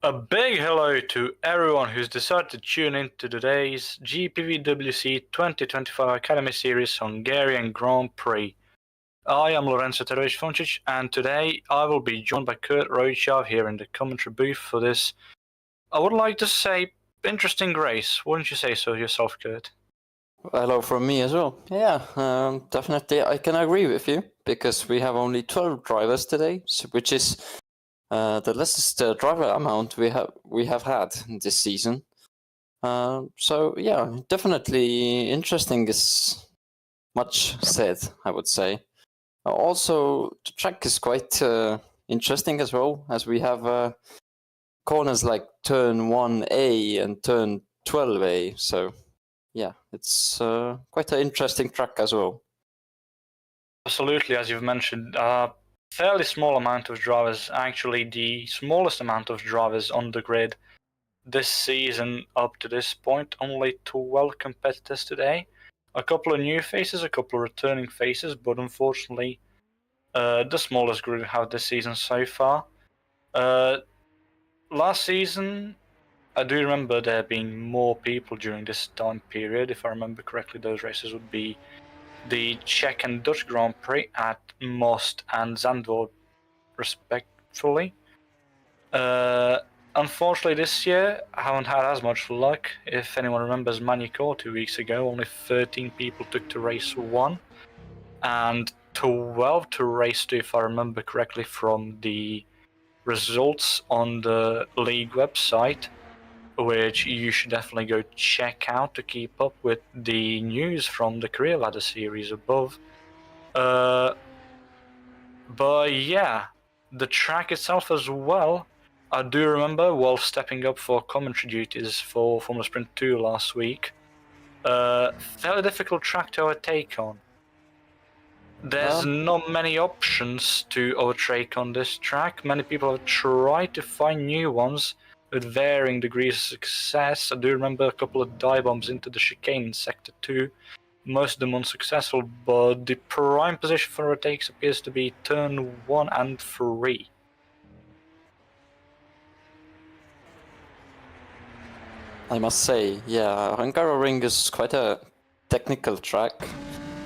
A big hello to everyone who's decided to tune in to today's GPVWC 2025 Academy Series Hungarian Grand Prix. I am Lorenzo Eterovic-Funcic, and today I will be joined by Kert Rohtjarv here in the commentary booth for this, I would like to say, interesting race. Wouldn't you say so yourself, Kert? Hello from me as well. Yeah, definitely I can agree with you, because we have only 12 drivers today, which is the lessest driver amount we have had this season. So yeah, definitely interesting is much said, I would say. Also, the track is quite interesting as well, as we have corners like turn 1A and turn 12A, so yeah, it's quite an interesting track as well. Absolutely, as you've mentioned, fairly small amount of drivers, actually the smallest amount of drivers on the grid this season up to this point. Only 12 competitors today. A couple of new faces, a couple of returning faces, but unfortunately the smallest grid we have this season so far. Last season, I do remember there being more people during this time period. If I remember correctly, those races would be the Czech and Dutch Grand Prix at Most and Zandvoort, respectively. Unfortunately, this year I haven't had as much luck. If anyone remembers Mogyorod 2 weeks ago, only 13 people took to race 1 and 12 to race 2, if I remember correctly from the results on the league website, which you should definitely go check out to keep up with the news from the career ladder series above. But yeah, the track itself as well, I do remember while stepping up for commentary duties for Formula Sprint 2 last week, fairly difficult track to overtake on. There's not many options to overtake on this track. Many people have tried to find new ones with varying degrees of success. I do remember a couple of dive bombs into the chicane in Sector 2, most of them unsuccessful, but the prime position for overtakes appears to be turn 1 and 3. I must say, yeah, Hungaroring is quite a technical track.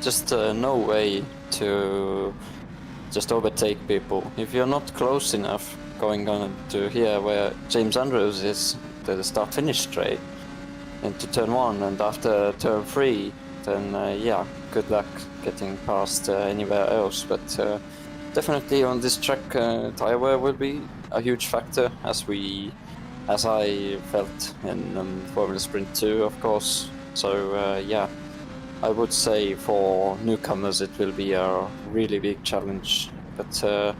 Just no way to just overtake people. If you're not close enough going on to here where James Andrews is, the start-finish straight, into turn 1 and after turn 3, then yeah, good luck getting past anywhere else. But definitely on this track, tire wear will be a huge factor, as I felt in Formula Sprint 2, of course. So yeah, I would say for newcomers it will be a really big challenge. But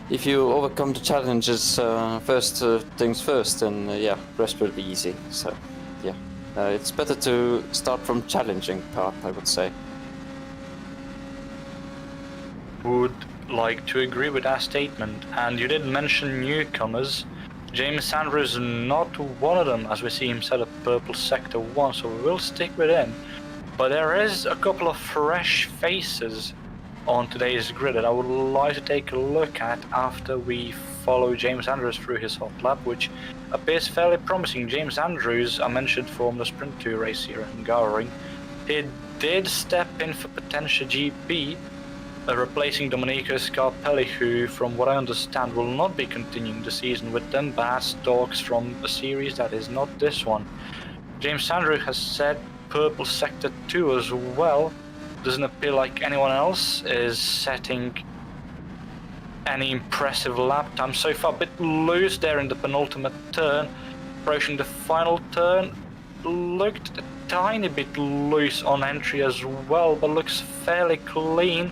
if you overcome the challenges first things first, then yeah, rest will be easy. So yeah, it's better to start from challenging part, I would say. Would like to agree with that statement. And you did mention newcomers. James Andrews is not one of them, as we see him set up purple sector 1, so we will stick with him. But there is a couple of fresh faces on today's grid that I would like to take a look at after we follow James Andrews through his hot lap, which appears fairly promising. James Andrews, I mentioned from the Sprint 2 race here in Hungary, he did step in for potential GP, replacing Domenico Scarpelli, who, from what I understand, will not be continuing the season with them, but has talks from a series that is not this one. James Andrews has said purple sector 2 as well. Doesn't appear like anyone else is setting any impressive lap time so far. A bit loose there in the penultimate turn. Approaching the final turn, looked a tiny bit loose on entry as well, but looks fairly clean.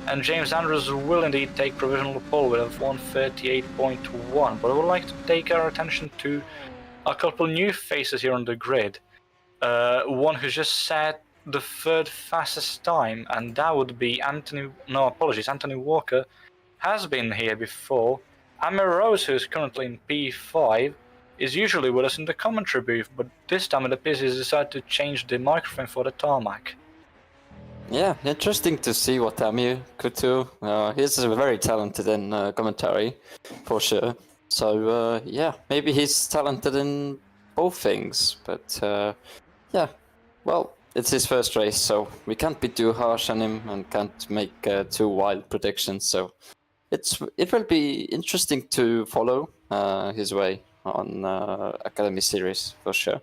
And James Andrews will indeed take provisional pole with a 138.1. But I would like to take our attention to a couple new faces here on the grid. One who just set the third fastest time, and that would be Anthony Walker has been here before. Amir Rose, who is currently in P5, is usually with us in the commentary booth, but this time it appears he's decided to change the microphone for the tarmac. Yeah, interesting to see what Amir could do. He's very talented in commentary, for sure. So yeah, maybe he's talented in both things, but yeah, well, it's his first race, so we can't be too harsh on him and can't make too wild predictions. So it will be interesting to follow his way on Academy Series for sure.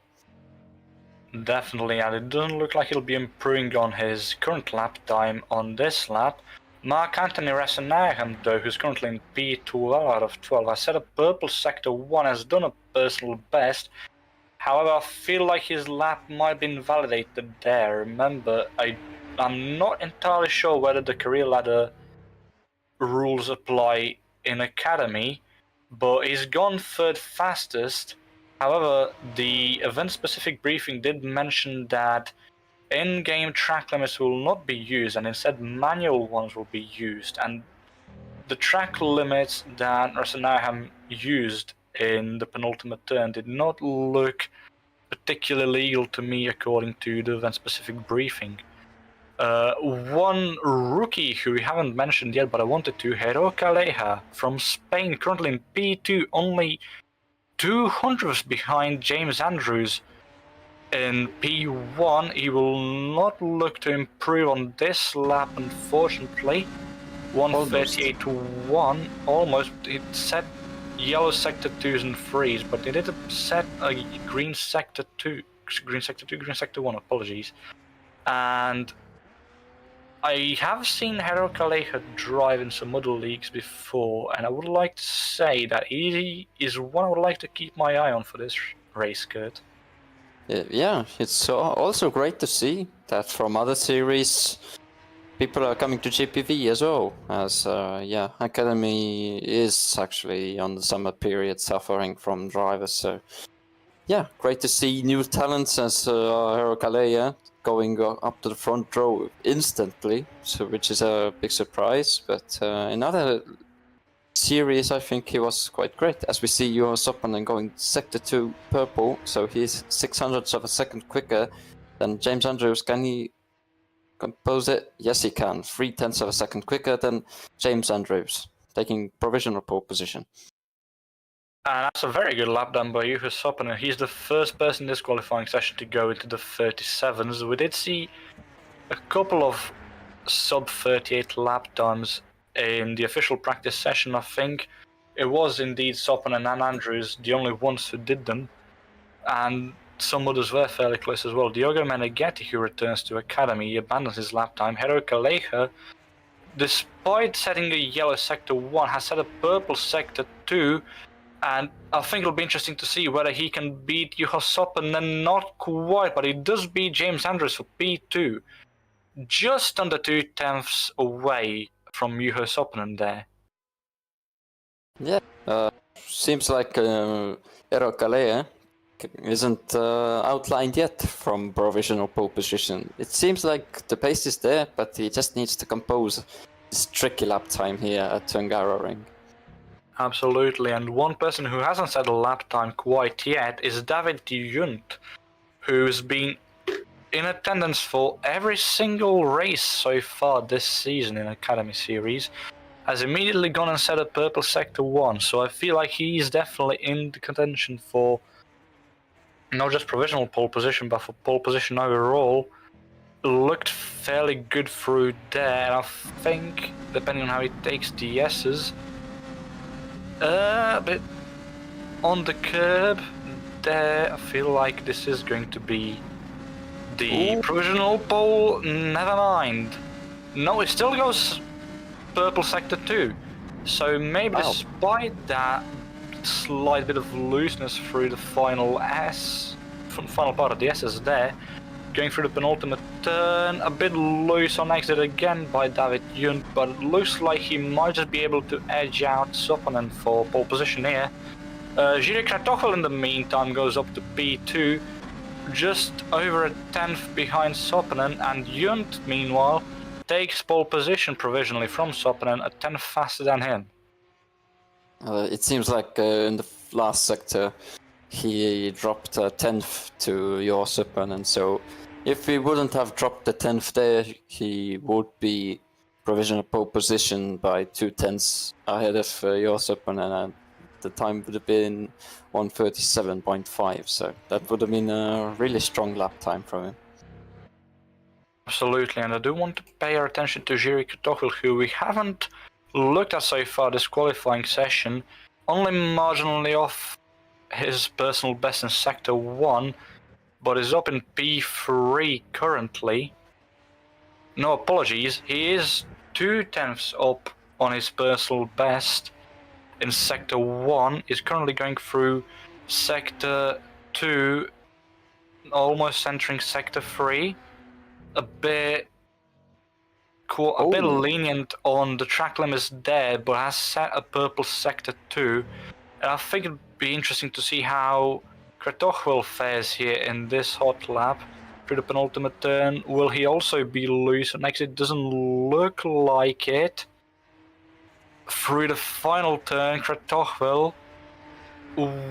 Definitely, and it doesn't look like he'll be improving on his current lap time on this lap. Mark Anthony Rassenaghem, though, who's currently in P12 out of 12, has set a purple sector 1, has done a personal best. However, I feel like his lap might have been validated there. Remember, I'm not entirely sure whether the career ladder rules apply in Academy, but he's gone third fastest. However, the event-specific briefing did mention that in-game track limits will not be used, and instead manual ones will be used. And the track limits that Rassenaghem used in the penultimate turn did not look particularly legal to me, according to the event-specific briefing. One rookie who we haven't mentioned yet, but I wanted to, Hero Calleja from Spain, currently in P2, only 200ths behind James Andrews in P1. He will not look to improve on this lap, unfortunately. 138 to 1, almost. It set yellow sector 2s and 3s, but it did set a green sector 1, apologies. And I have seen Hero Calleja drive in some other leagues before, and I would like to say that he is one I would like to keep my eye on for this race, Kurt. Yeah, it's also great to see that from other series people are coming to GPV as well, as yeah, Academy is actually on the summer period suffering from drivers, so yeah, great to see new talents as Hero Calleja going up to the front row instantly, so which is a big surprise. But in other series, I think he was quite great. As we see Juho Soppanen going sector 2 purple, so he's 600ths of a second quicker than James Andrews. Can he compose it? Yes, he can. 0.3 of a second quicker than James Andrews, taking provisional pole position. And that's a very good lap done by Juho Soppanen. He's the first person in this qualifying session to go into the 37s. We did see a couple of sub-38 lap times in the official practice session. I think it was indeed Soppanen and Andrews the only ones who did them, and some others were fairly close as well. Diogo Meneghetti, who returns to Academy, he abandons his lap time. Hero Calleja, despite setting a yellow sector 1, has set a purple sector 2, and I think it'll be interesting to see whether he can beat Juho Soppanen. Not quite, but he does beat James Andrews for P2. Just under 2/10 away from Juho Soppanen there. Yeah, seems like Hero Calleja isn't outlined yet from provisional pole position. It seems like the pace is there, but he just needs to compose this tricky lap time here at Hungaroring. Absolutely, and one person who hasn't set a lap time quite yet is David Junt, who's been in attendance for every single race so far this season in Academy Series, has immediately gone and set a purple sector 1, so I feel like he's definitely in the contention for not just provisional pole position, but for pole position overall. Looked fairly good through there, and I think, depending on how he takes the S's, a bit on the curb there, I feel like this is going to be the provisional pole. Never mind. No, it still goes purple sector 2. So maybe despite that slight bit of looseness through the final final part of the S's there, going through the penultimate turn, a bit loose on exit again by David Junt, but it looks like he might just be able to edge out Soppanen for pole position here. Jiri Kratochel in the meantime goes up to P2, just over a 10th behind Soppanen, and Junt meanwhile takes pole position provisionally from Soppanen, a 10th faster than him. It seems like in the last sector he dropped a 10th to Juho Soppanen, so if he wouldn't have dropped the 10th there, he would be provisional pole position by 2/10 ahead of Juho Soppanen, and the time would have been 1:37.5. So that would have been a really strong lap time from him. Absolutely, and I do want to pay our attention to Jiří Kratochvil, who we haven't looked at so far this qualifying session, only marginally off his personal best in Sector 1, but is up in P3 currently. No, apologies, he is 0.2 up on his personal best in Sector 1, is currently going through Sector 2, almost entering Sector 3. A bit lenient on the track limits there, but has set a purple Sector 2. And I think it'd be interesting to see how Kratochvil fares here in this hot lap through the penultimate turn. Will he also be loose? And actually, it doesn't look like it. Through the final turn, Kratochvil,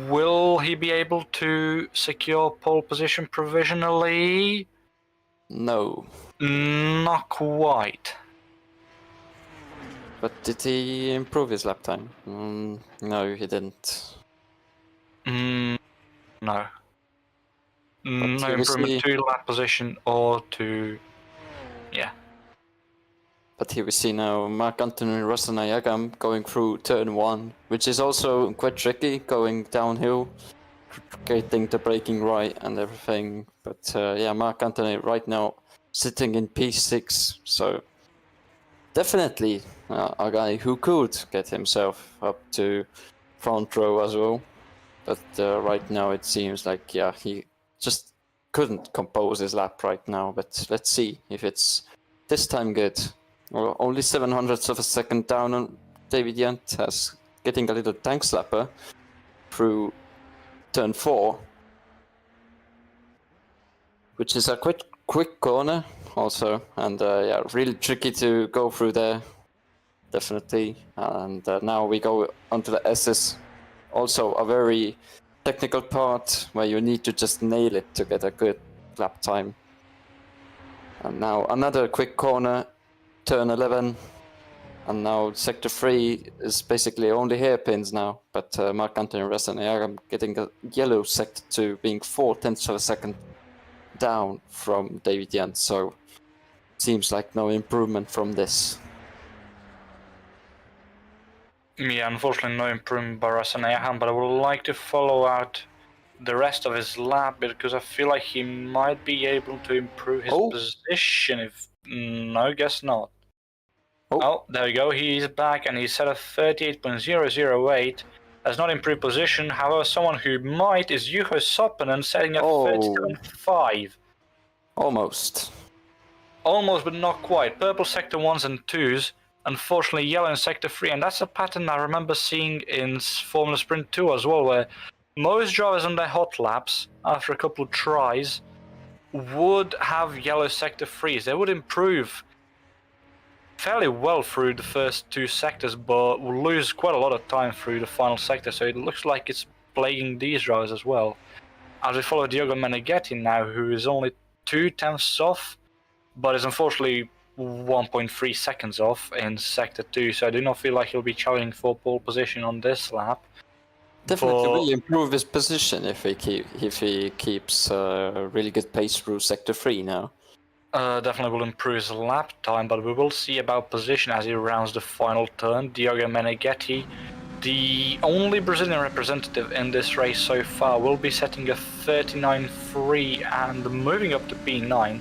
will he be able to secure pole position provisionally? No. Not quite. But did he improve his lap time? No, he didn't. No. No But improvement to lap position or to... Yeah. But here we see now Marc-Anthony Rosanayaga going through turn 1, which is also quite tricky, going downhill, getting the braking right and everything. But yeah, Marc-Anthony right now sitting in P6, so definitely a guy who could get himself up to front row as well. But right now it seems like, yeah, he just couldn't compose his lap right now. But let's see if it's this time good. Well, only 700ths of a second down on David Yent, has getting a little tank slapper through turn 4, which is a quite quick corner also, and yeah, really tricky to go through there, definitely. And now we go onto the S's, also a very technical part where you need to just nail it to get a good lap time. And now another quick corner, turn 11, and now Sector 3 is basically only hairpins now, but Marc-Anthony Rosanayaga getting a yellow Sector 2, being 0.4 of a second down from David Yent, so seems like no improvement from this. Yeah, unfortunately no improvement by Rosanayaga, but I would like to follow out the rest of his lap because I feel like he might be able to improve his position if... No, guess not. Oh, there we go, he's back and he's set a 38.008. Has not improved position, however someone who might is Juho Soppinen setting a 37.5. Almost. Almost, but not quite. Purple Sector 1s and 2s, unfortunately yellow in Sector 3, and that's a pattern I remember seeing in Formula Sprint 2 as well, where most drivers on their hot laps, after a couple of tries, would have yellow Sector 3s. They would improve fairly well through the first 2 sectors, but will lose quite a lot of time through the final sector, so it looks like it's plaguing these drivers as well. As we follow Diogo Meneghetti now, who is only 0.2 off, but is unfortunately 1.3 seconds off in Sector 2, so I do not feel like he'll be challenging for pole position on this lap. Definitely will improve his position if he keeps really good pace through Sector 3 now. Definitely will improve his lap time, but we will see about position as he rounds the final turn. Diogo Meneghetti, the only Brazilian representative in this race so far, will be setting a 39.3 and moving up to P9,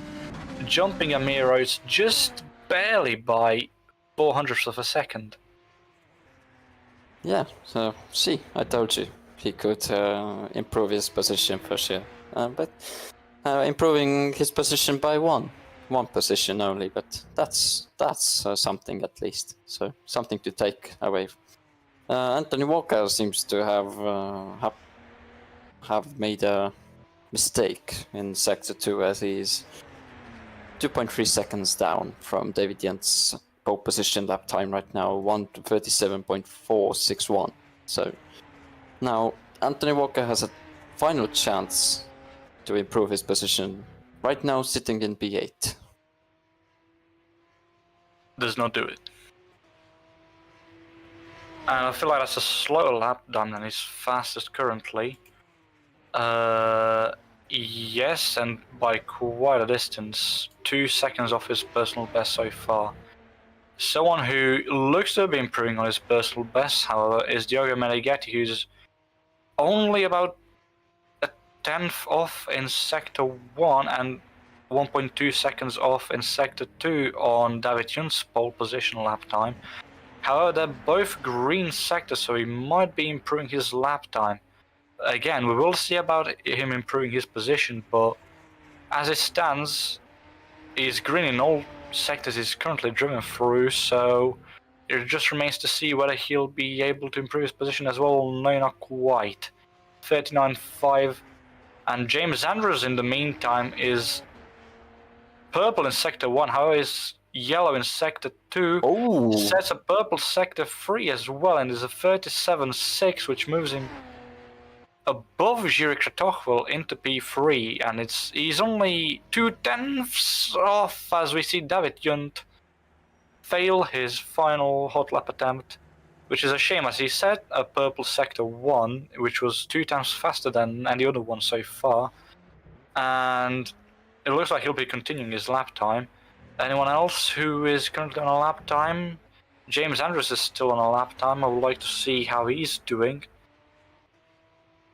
jumping Amir Oates just barely by 0.04 of a second. Yeah, so see, I told you he could improve his position for sure. But improving his position by one position only, but that's something at least. So something to take away. Anthony Walker seems to have made a mistake in Sector 2, as he's 2.3 seconds down from David Yent's pole position lap time right now, 1:37.461. So now Anthony Walker has a final chance to improve his position. Right now sitting in P8. Does not do it. And I feel like that's a slower lap time than his fastest currently. Yes, and by quite a distance. 2 seconds off his personal best so far. Someone who looks to be improving on his personal best, however, is Diogo Meneghetti, who's only about a tenth off in Sector 1 and 1.2 seconds off in Sector 2 on David Jun's pole position lap time. However, they're both green sectors, so he might be improving his lap time. Again, we will see about him improving his position, but as it stands, he's green in all sectors he's currently driven through, so it just remains to see whether he'll be able to improve his position as well. No, not quite. 39.5, and James Andrews in the meantime is purple in Sector 1, however is yellow in Sector 2. Oh, Sets a purple Sector 3 as well, and is a 37.6, which moves him above Jiří Kratochvíl into P3, and he's only 2/10 off as we see David Junt fail his final hot lap attempt, which is a shame as he set a purple Sector 1, which was 2 times faster than any other one so far, and it looks like he'll be continuing his lap time. Anyone else who is currently on a lap time? James Andrews is still on a lap time. I would like to see how he's doing.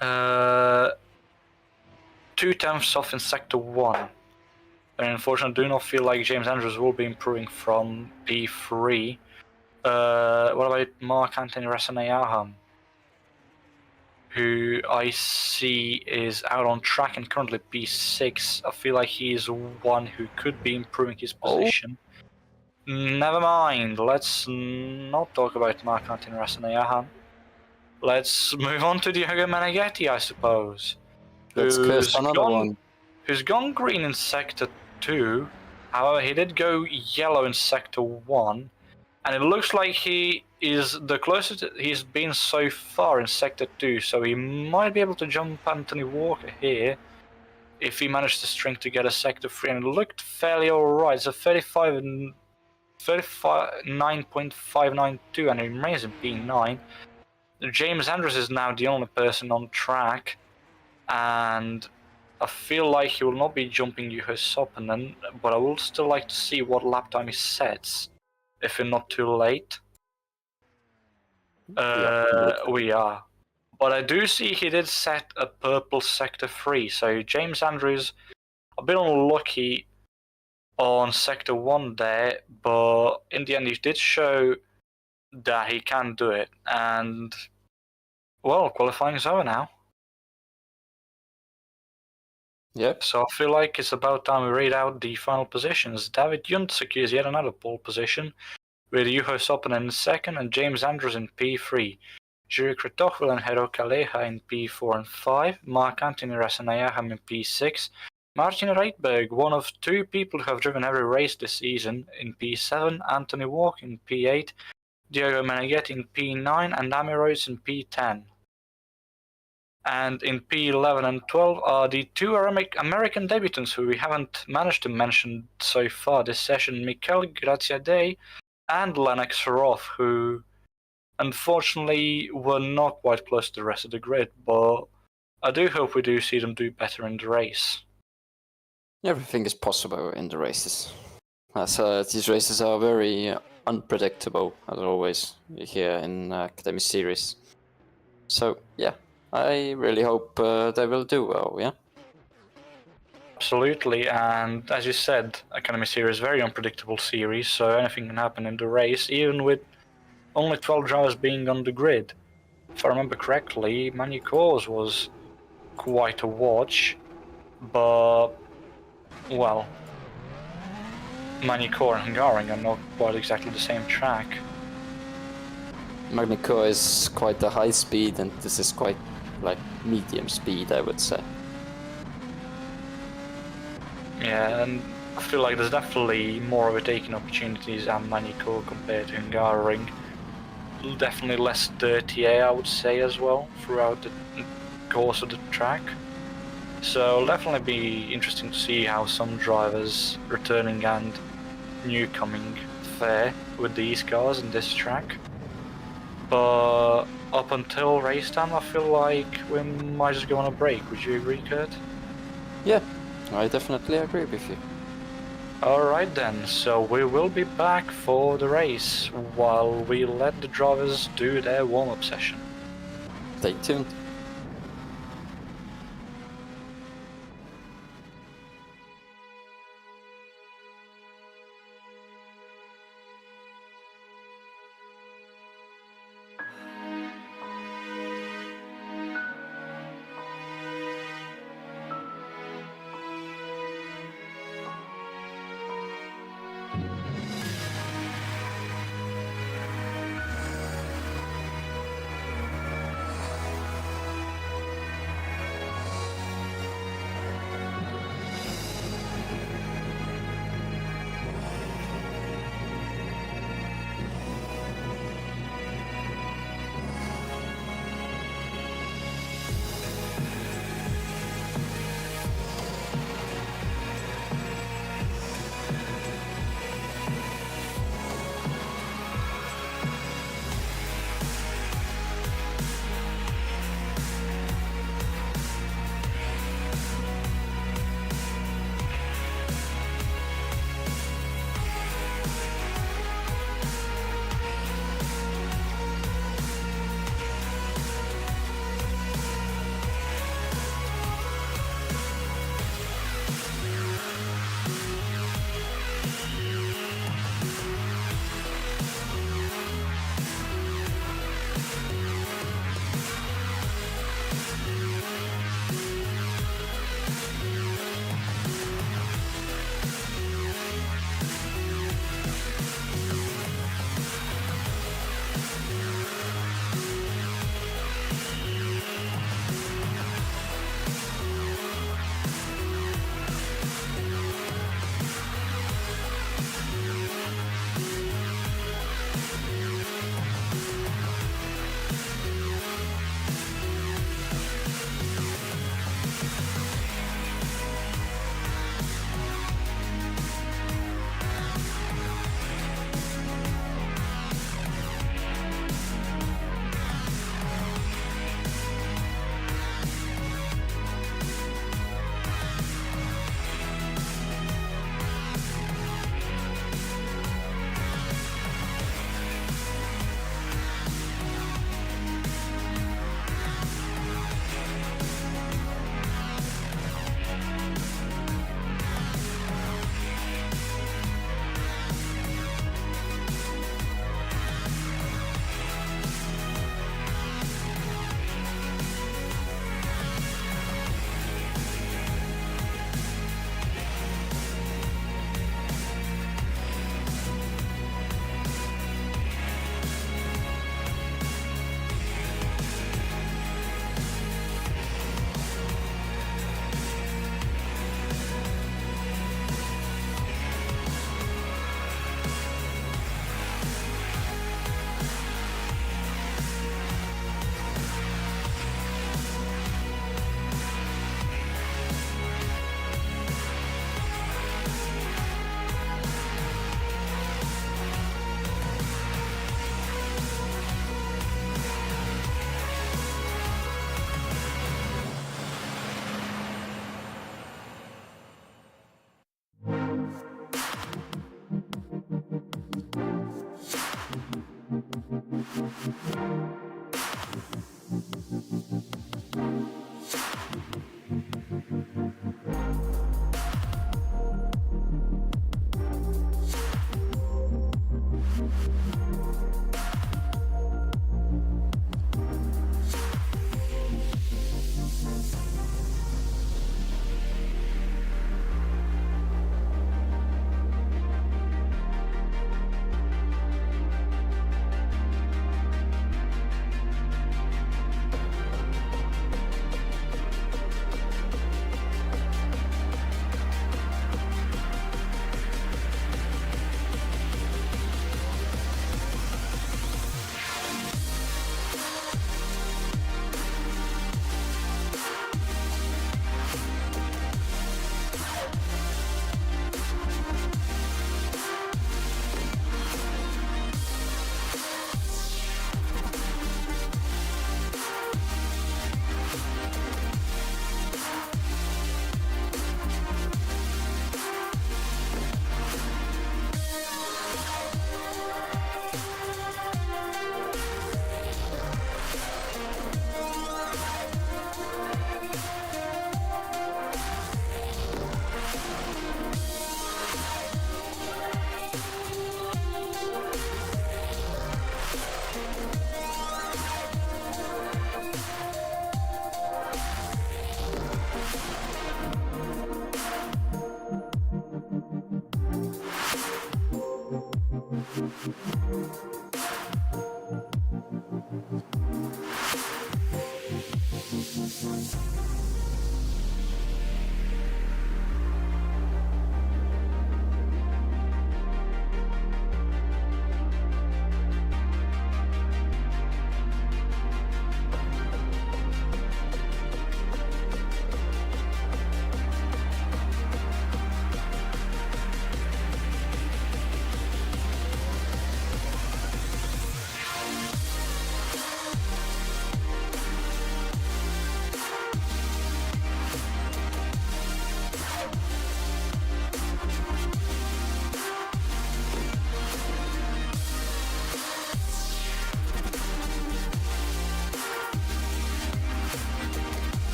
2/10 off in Sector 1. And unfortunately, I do not feel like James Andrews will be improving from P3. What about Mark Anthony Rasenayaham, who I see is out on track and currently P6. I feel like he is one who could be improving his position. Never mind, let's not talk about Mark Anthony Rasenayaham. Let's move on to Diogo Meneghetti, I suppose. let's curse another one. Who's gone green in Sector 2. However, he did go yellow in Sector 1. And it looks like he is the closest he's been so far in Sector 2. So he might be able to jump Anthony Walker here if he managed to string together Sector 3. And it looked fairly alright. It's a 39.592 and he remains in P9. James Andrews is now the only person on track, and I feel like he will not be jumping Juho Soppinen, but I would still like to see what lap time he sets, if we're not too late. We are. But I do see he did set a purple Sector 3, so James Andrews a bit unlucky on Sector 1 there, but in the end he did show that he can do it, and well, qualifying is over now. Yep. So I feel like it's about time we read out the final positions. David Junt secures yet another pole position, with Juho Soppinen in second and James Andrews in P3. Jiří Kratochvíl and Hero Kaleha in P4 and 5, Mark Anthony Rasenayaham in P6, Martin Reitberg, one of 2 people who have driven every race this season, in P7, Anthony Walk in P8, Diogo Meneghetti in P9 and Amy Rhodes in P10. And in P11 and 12 are the 2 American debutants who we haven't managed to mention so far this session, Mikel Graziadei and Lennox Roth, who unfortunately were not quite close to the rest of the grid, but I do hope we do see them do better in the race. Everything is possible in the races. As these races are very unpredictable, as always, here in Academy Series. So, yeah, I really hope they will do well, yeah? Absolutely, and as you said, Academy Series is a very unpredictable series, so anything can happen in the race, even with only 12 drivers being on the grid. If I remember correctly, Manicours was quite a watch, but, well, Manicours and Hungarian are not quite exactly the same track. Magnico is quite a high speed and this is quite like medium speed, I would say. Yeah, and I feel like there's definitely more overtaking opportunities at Manicours compared to Hungarian. Definitely less dirty air, I would say, as well, throughout the course of the track. So it'll definitely be interesting to see how some drivers returning and new coming fare with these cars in this track. but up until race time, I feel like we might just go on a break. Would you agree, Kurt? Yeah, I definitely agree with you. Alright then, so we will be back for the race while we let the drivers do their warm-up session. Stay tuned.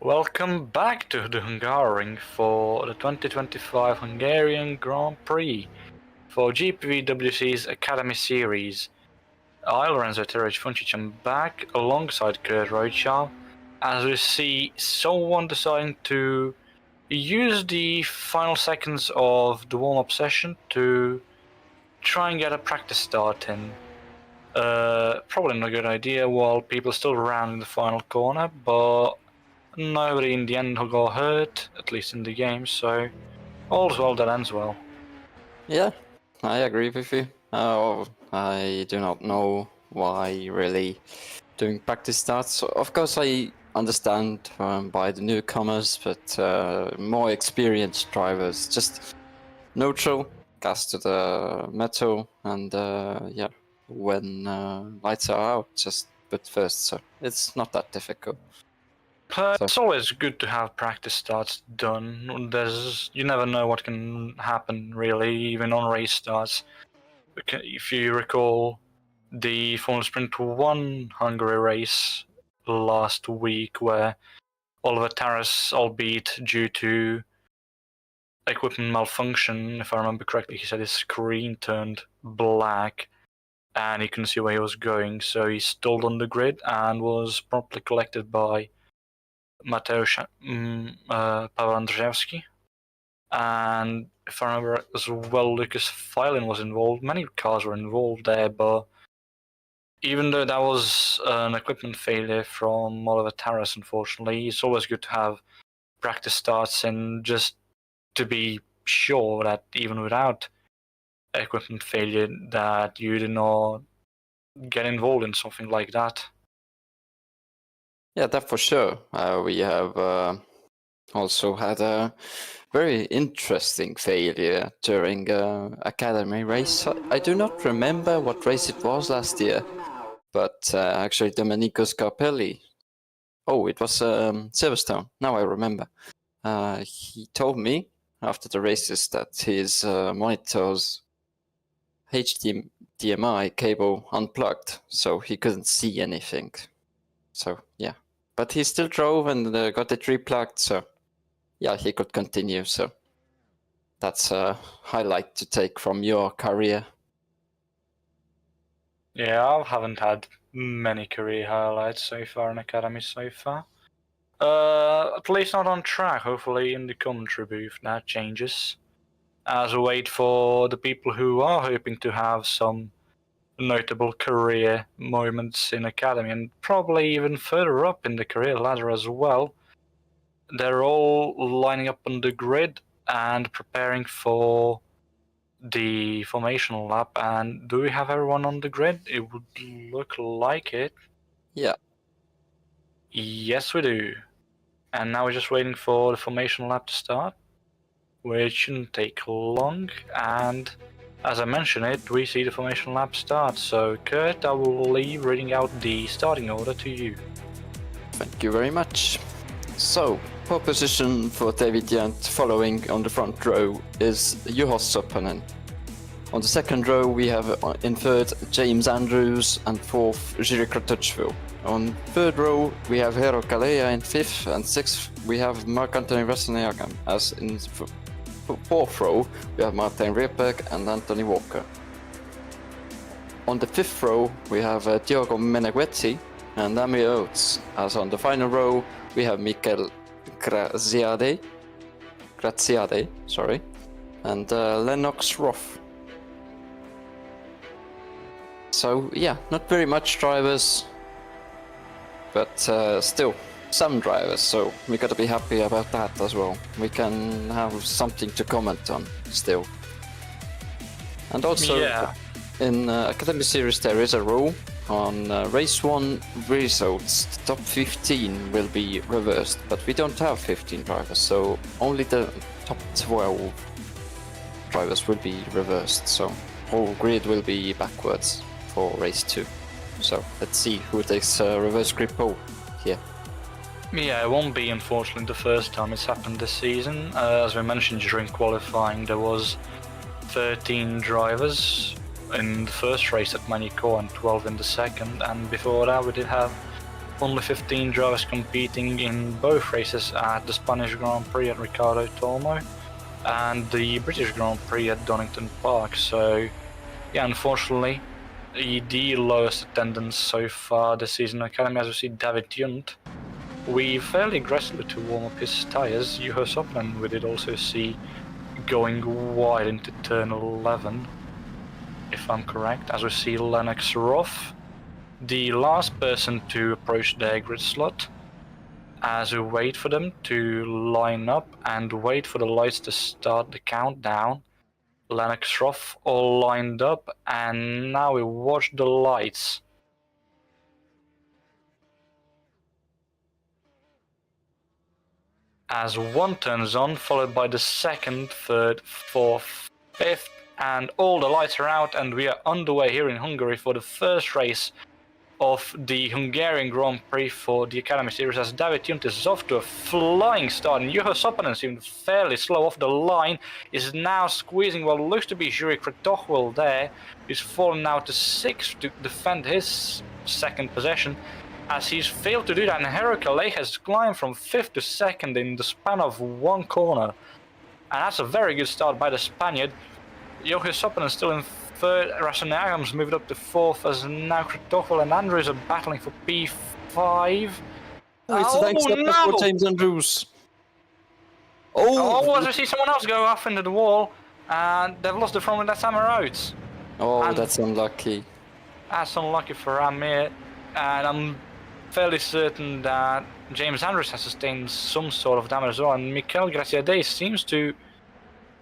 Welcome back to the Hungaroring for the 2025 Hungarian Grand Prix for GPVWC's Academy Series. I, Lorenzo Eterovic-Funcic, am back alongside Kert Rohtjarv as we see someone deciding to use the final seconds of the warm-up session to try and get a practice start in. Probably not a good idea while people still round in the final corner, but nobody in the end got hurt, at least in the game, so all's well that ends well. Yeah, I agree with you. I do not know why really doing practice starts. Of course, I understand by the newcomers, but more experienced drivers just neutral, gas to the metal, and yeah, when lights are out, just put first. So it's not that difficult. It's always good to have practice starts done. You never know what can happen, really, even on race starts. If you recall the Formula Sprint 1 Hungary race last week, where Oliver Taras, albeit due to equipment malfunction, if I remember correctly, he said his screen turned black and he couldn't see where he was going, so he stalled on the grid and was promptly collected by Paweł Andrzejewski. And if I remember as well, Lucas Filin was involved. Many cars were involved there, but even though that was an equipment failure from Oliver Taras, unfortunately, it's always good to have practice starts and just to be sure that even without equipment failure, that you do not get involved in something like that. Yeah, that for sure. We have also had a very interesting failure during Academy race. I do not remember what race it was last year, but actually Domenico Scarpelli. Oh, it was Silverstone. Now I remember. He told me after the races that his monitor's HDMI cable unplugged, so he couldn't see anything. So yeah, but he still drove and got it replugged, so yeah, he could continue. So that's a highlight to take from your career. Yeah, I haven't had many career highlights so far in Academy so far. At least not on track. Hopefully in the commentary booth that changes. As we wait for the people who are hoping to have some notable career moments in Academy, and probably even further up in the career ladder as well. They're all lining up on the grid and preparing for the formational lap. And do we have everyone on the grid? It would look like it. Yeah. Yes, we do. And now we're just waiting for the formation lap to start, which shouldn't take long. And as I mentioned it, we see the formation lap start. So Kert, I will leave reading out the starting order to you. Thank you very much. So, pole position for David Yant following on the front row is Juho Soppanen. On the second row we have in third James Andrews and fourth Jiri Kratochvil. On third row we have Hero Kalea in fifth, and sixth we have Marc-Anthony Rasaniagan. As in fourth row we have Martin Rieperg and Anthony Walker. On the fifth row we have Diogo Meneghetti and Ami Oates. As on the final row we have Mikel Graziade, and Lennox Roth. So yeah, not very much drivers, but still some drivers, so we gotta be happy about that as well. We can have something to comment on still. And also in Academy Series there is a rule on race 1 results. The top 15 will be reversed, but we don't have 15 drivers, so only the top 12 drivers will be reversed, so whole grid will be backwards for race 2. So let's see who takes reverse grid pole here. Yeah, it won't be unfortunately the first time it's happened this season. As we mentioned during qualifying, there was 13 drivers in the first race at Manico and 12 in the second, and before that we did have only 15 drivers competing in both races at the Spanish Grand Prix at Ricardo Tormo and the British Grand Prix at Donington Park. So, yeah, unfortunately, the lowest attendance so far this season Academy, as we see David Junt. We fairly aggressively to warm up his tyres. Juho Soppinen we did also see going wide into turn 11, if I'm correct, as we see Lennox Roth, the last person to approach their grid slot, as we wait for them to line up and wait for the lights to start the countdown. Lennox Roth all lined up, and now we watch the lights. As one turns on, followed by the second, third, fourth, fifth, and all the lights are out, and we are underway here in Hungary for the first race of the Hungarian Grand Prix for the Academy Series, as David Junt is off to a flying start, and Juho Soppinen seemed fairly slow off the line, is now squeezing what looks to be Juri Kratochwil there. He's fallen now to 6th to defend his second possession, as he's failed to do that, and Hero Calais has climbed from 5th to 2nd in the span of one corner. And that's a very good start by the Spaniard. Juho Soppinen still in 3rd, Rasaniagams moved up to 4th, as now Kratochwil and Andrews are battling for P5. It's thanks for James Andrews. Oh, as I see someone else go off into the wall, and they've lost the front wheel. That's Amir Oates. Oh, and that's unlucky. That's unlucky for Amir, and I'm fairly certain that James Andrews has sustained some sort of damage as well, and Mikel Graciadei seems to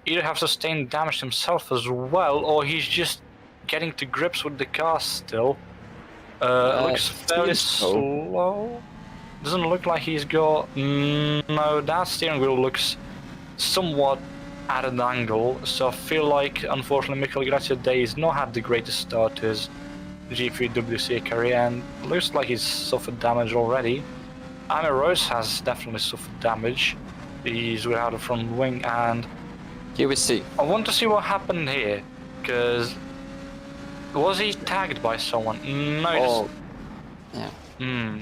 either have sustained damage himself as well, or he's just getting to grips with the car still. Looks fairly slow. Doesn't look like he's got... No, that steering wheel looks somewhat at an angle, so I feel like, unfortunately, Mikel Graciadei has not had the greatest start to his GPVWC career, and looks like he's suffered damage already. Amir Rose has definitely suffered damage. He's without a front wing, and here we see. I want to see what happened here, because was he tagged by someone? No. Yeah. Hmm.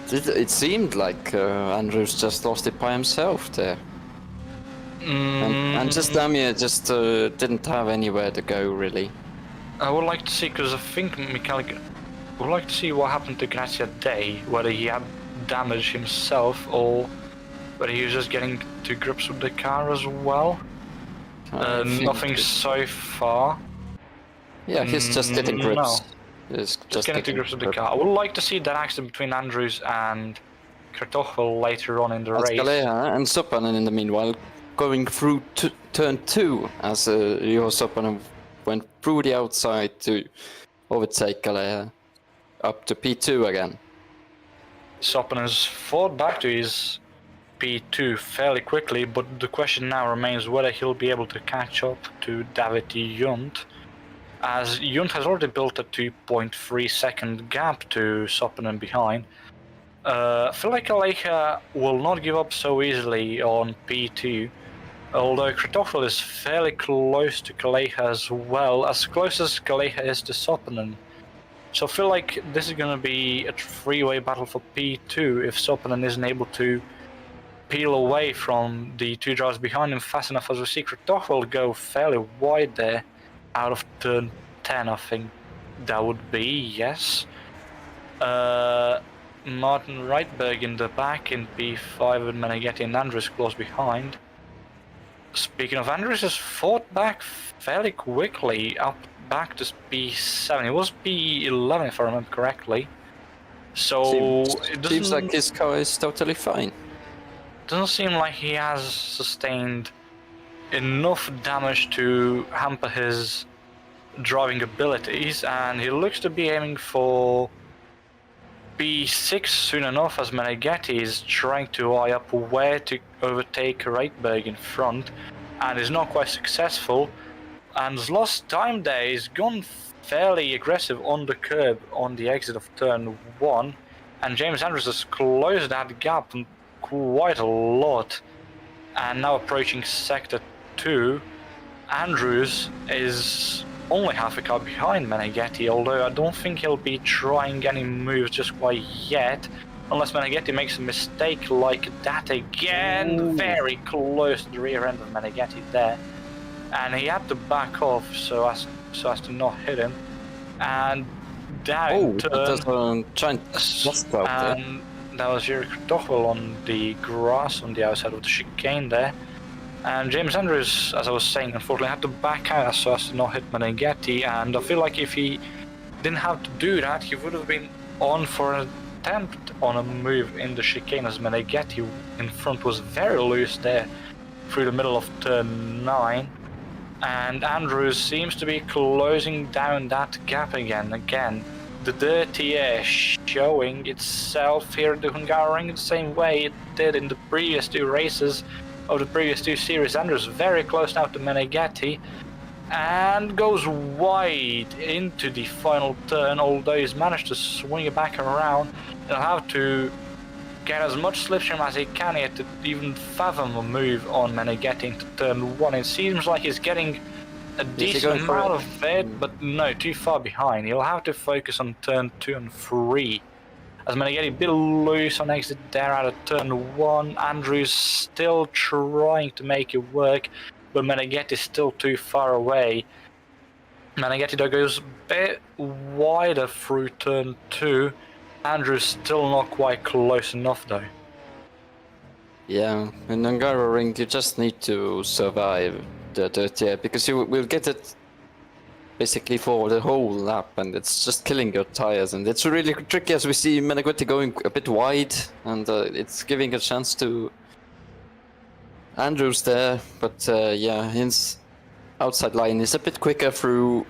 It seemed like Andrews just lost it by himself there. And just Amir just didn't have anywhere to go really. I would like to see, because I think Mikel would like to see what happened to Graciadei, whether he had damage himself or whether he was just getting to grips with the car as well. Nothing so far. Yeah, he's just getting grips. No. He's just getting to grips with the car. I would like to see that accident between Andrews and Kratochwil later on in the race. And Soppinen in the meanwhile going through turn 2 as Juho Soppinen went through the outside to overtake Calais up to P2 again. Soppinen's fought back to his P2 fairly quickly, but the question now remains whether he'll be able to catch up to David Junt, as Junt has already built a 2.3 second gap to Soppinen behind. I feel like Aleja will not give up so easily on P2, although Kratochwil is fairly close to Kaleja as well, as close as Kaleja is to Soppinen. So I feel like this is going to be a three-way battle for P2 if Soppinen isn't able to peel away from the two drivers behind him fast enough, as we see Kratochwil go fairly wide there out of turn 10, I think that would be, yes. Martin Reitberg in the back in P5 and Meneghetti and Andrews close behind. Speaking of, Andrews has fought back fairly quickly up back to P7. It was P11 if I remember correctly. So it seems like his car is totally fine. Doesn't seem like he has sustained enough damage to hamper his driving abilities, and he looks to be aiming for P6 soon enough, as Meneghetti is trying to eye up where to overtake Reitberg in front and is not quite successful, and has lost time there. He's gone fairly aggressive on the curb on the exit of turn 1, and James Andrews has closed that gap quite a lot, and now approaching sector 2. Andrews is only half a car behind Meneghetti, although I don't think he'll be trying any moves just quite yet, unless Meneghetti makes a mistake like that again. Ooh. Very close to the rear end of Meneghetti there, and he had to back off so as to not hit him, and down turn. That's a giant dust cloud there. And that was Erik Dochwell on the grass on the outside of the chicane there. And James Andrews, as I was saying, unfortunately had to back out so as to not hit Meneghetti, and I feel like if he didn't have to do that, he would have been on for an attempt on a move in the chicane, as Meneghetti in front was very loose there through the middle of turn 9. And Andrews seems to be closing down that gap again. The dirty air showing itself here at the Hungarian the same way it did in the previous 2 races of the previous 2 series. Andrews very close now to Meneghetti and goes wide into the final turn, although he's managed to swing it back around. He'll have to get as much slipstream as he can here to even fathom a move on Meneghetti into turn 1. It seems like he's getting a decent amount of it, but no, too far behind. He'll have to focus on turn 2 and 3. As Meneghetti a bit loose on exit there out of turn 1. Andrews still trying to make it work, but Meneghetti is still too far away. Meneghetti though goes a bit wider through turn 2. Andrews still not quite close enough though. Yeah, in Hungaroring you just need to survive the dirty air, because you will get it basically for the whole lap, and it's just killing your tires, and it's really tricky as we see Meneghetti going a bit wide, and it's giving a chance to Andrews there, but yeah, his outside line is a bit quicker through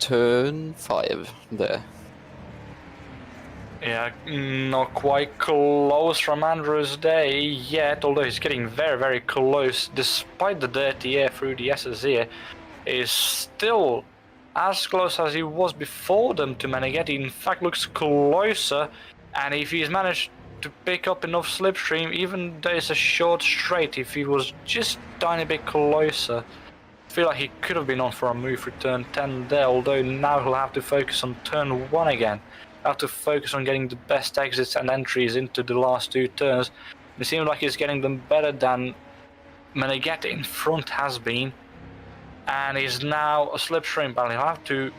turn 5 there. Yeah, not quite close from Andrews there yet, although he's getting very, very close. Despite the dirty air through the S's here, is still as close as he was before them to Meneghetti. In fact, looks closer, and if he's managed to pick up enough slipstream, even though it's a short straight, if he was just a tiny bit closer, I feel like he could have been on for a move for turn 10 there, although now he'll have to focus on turn 1 again. Have to focus on getting the best exits and entries into the last 2 turns. It seems like he's getting them better than Meneghetti in front has been, and he's now a slipstream battle. He'll have to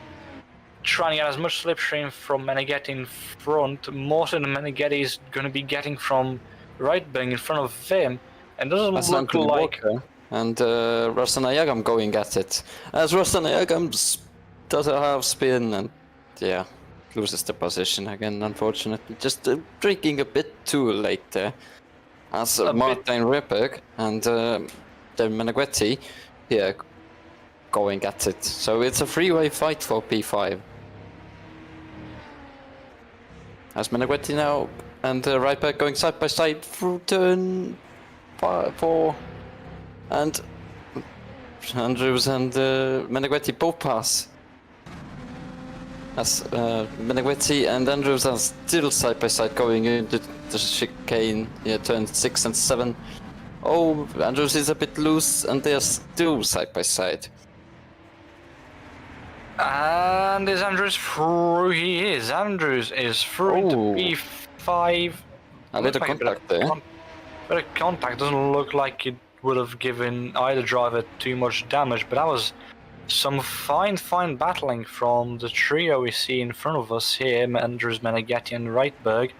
try and get as much slipstream from Meneghetti in front, more so than Meneghetti is going to be getting from Reitberg in front of him, and doesn't look like... And Rosanayagam going at it, as Rosanayagam does a half spin, and yeah, loses the position again, unfortunately. Just drinking a bit too late there. As Martin Reitberg and then Meneghetti here going at it. So it's a three-way fight for P5. As Meneghetti now and Reitberg going side by side through turn 4. And Andrews and Meneghetti both pass. As Meneghetti and Andrews are still side by side going into the chicane, yeah, turn 6 and 7. Oh, Andrews is a bit loose, and they are still side by side. And is Andrews through? He is. Andrews is through to P5. A little contact there. But a contact doesn't look like it would have given either driver too much damage, but that was some fine battling from the trio we see in front of us here, Andrews, Meneghetti and Reitberg.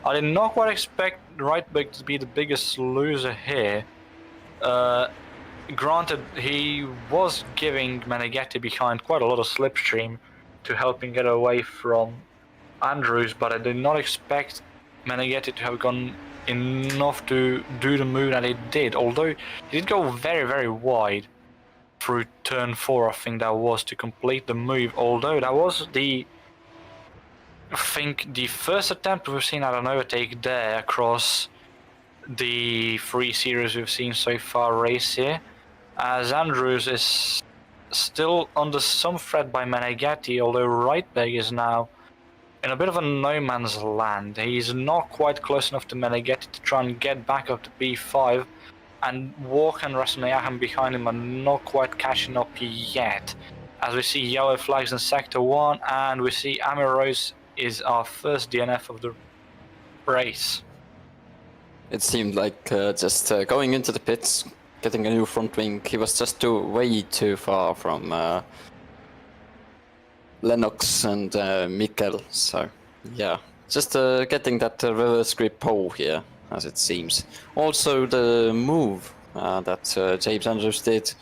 I did not quite expect Reitberg to be the biggest loser here. Granted, he was giving Meneghetti behind quite a lot of slipstream to help him get away from Andrews, but I did not expect Meneghetti to have gone enough to do the move that he did, although he did go very wide through turn 4, I think that was, to complete the move, although that was I think the first attempt we've seen at an overtake there across the 3 series we've seen so far race here, as Andrews is still under some threat by Meneghetti, although Reitberg is now in a bit of a no man's land. He's not quite close enough to Meneghetti to try and get back up to P5, and Walker and Rasanayahan behind him are not quite catching up yet. as we see yellow flags in Sector 1, and we see Amiroz is our first DNF of the race. It seemed like just going into the pits, getting a new front wing, he was just way too far from Lennox and Mikkel, so yeah, just getting that reverse grip pole here, as it seems. Also the move that James Andrews did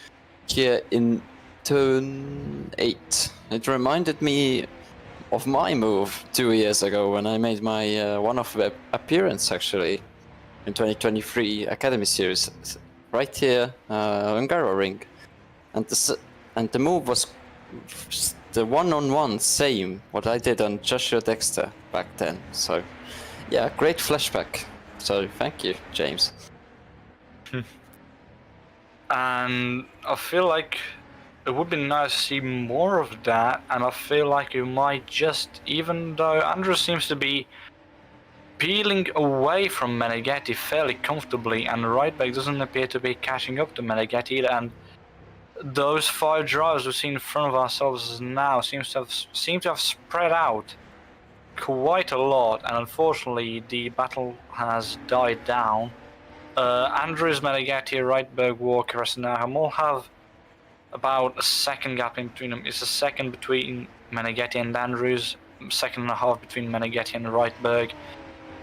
here in turn 8, it reminded me of my move 2 years ago when I made my one-off appearance actually in 2023 Academy Series, right here, Hungaroring, and the move was the one-on-one same what I did on Joshua Dexter back then. So yeah, great flashback. So thank you, James. And I feel like it would be nice to see more of that, and I feel like you might just, even though Andrew seems to be peeling away from Meneghetti fairly comfortably, and Rydberg doesn't appear to be catching up to Meneghetti either, and those 5 drivers we see in front of ourselves now seem to have spread out quite a lot, and unfortunately the battle has died down. Andrews, Meneghetti, Rydberg, Walker, Rasenaham all have about a second gap in between them. It's a second between Meneghetti and Andrews, second and a half between Meneghetti and Rydberg,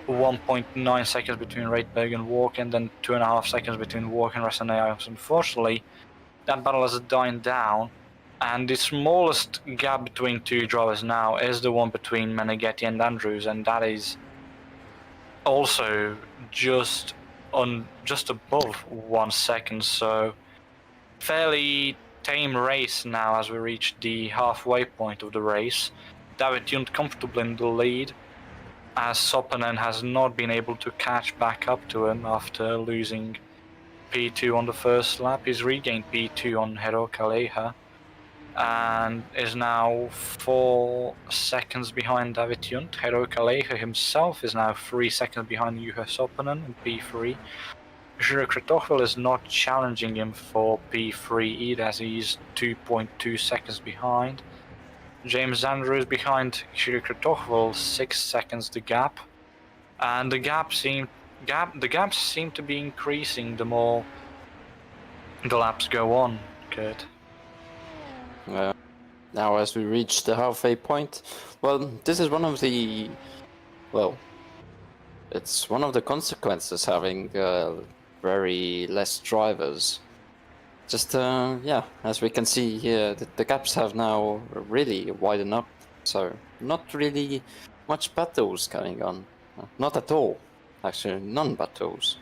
1.9 seconds between Rydberg and Walker, and then 2.5 seconds between Walker and Rasenaham. Unfortunately, that battle has died down, and the smallest gap between 2 drivers now is the one between Meneghetti and Andrews, and that is also just above 1 second. So fairly tame race now as we reach the halfway point of the race. David Junt comfortably in the lead, as Sopanen has not been able to catch back up to him after losing P2 on the first lap. He's regained P2 on Hero Kaleha and is now 4 seconds behind David Junt. Hero Kaleha himself is now 3 seconds behind Juha Sopanen in P3. Jure Kratochvil is not challenging him for P3 either, as he's 2.2 seconds behind. James Andrews behind Jure Kratochvil, 6 seconds the gap, and the gaps seem to be increasing the more the laps go on, Kurt. Now as we reach the halfway point, well, this is one of the, it's one of the consequences having very less drivers. Just yeah, as we can see here, the gaps have now really widened up, so not really much battles going on. Not at all, actually, none battles.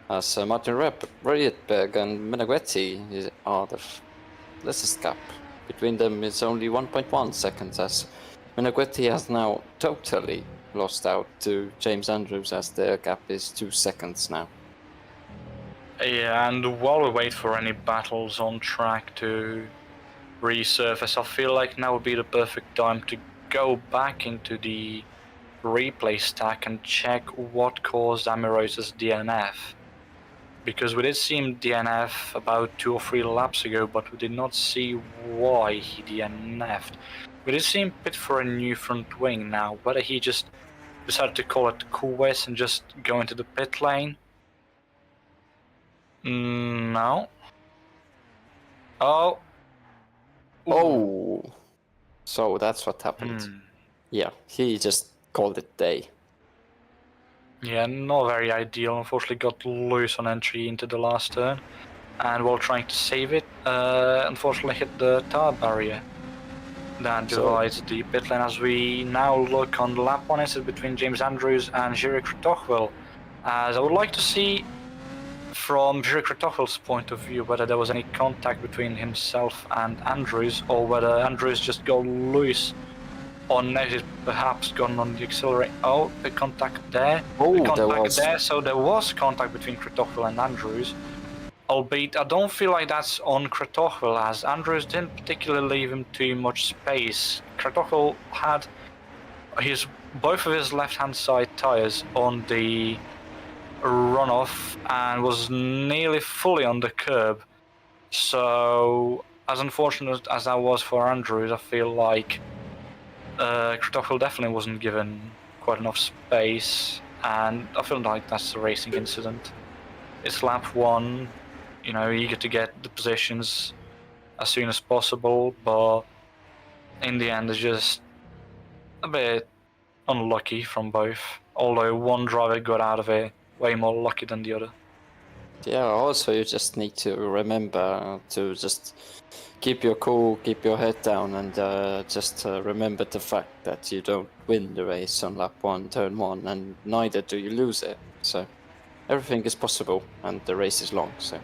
As Martin Rydberg and Meneghetti are the lessest gap. Between them is only 1.1 seconds, as Meneghetti has now totally lost out to James Andrews, as their gap is 2 seconds now. Yeah, and while we wait for any battles on track to resurface, I feel like now would be the perfect time to go back into the replay stack and check what caused Amiroz's DNF. Because we did see him DNF about 2 or 3 laps ago, but we did not see why he DNF'd. We did see him pit for a new front wing now. Whether he just decided to call it quits and just go into the pit lane. No. Oh. Oh. So that's what happened. Yeah, he just called it day. Yeah, not very ideal. Unfortunately got loose on entry into the last turn, and while trying to save it, unfortunately hit the tar barrier that divides the pit lane. As we now look on the lap 1 incident between James Andrews and Jure Kratochvil, as I would like to see from Jure Kratochvil's point of view whether there was any contact between himself and Andrews, or whether Andrews just got loose or noted, perhaps gone on the accelerator. Oh, the contact there. Oh, the contact there was. there. So there was contact between Kratochvil and Andrews. Albeit, I don't feel like that's on Kratochvil, as Andrews didn't particularly leave him too much space. Kratochvil had both of his left-hand side tires on the runoff and was nearly fully on the curb. So as unfortunate as that was for Andrews, I feel like Krzysztof definitely wasn't given quite enough space, and I feel like that's a racing incident. It's lap 1, you know, eager to get the positions as soon as possible, but in the end it's just a bit unlucky from both, although one driver got out of it way more lucky than the other. Yeah, also you just need to remember to just keep your cool, keep your head down, and just remember the fact that you don't win the race on lap 1, turn 1, and neither do you lose it. So everything is possible, and the race is long, so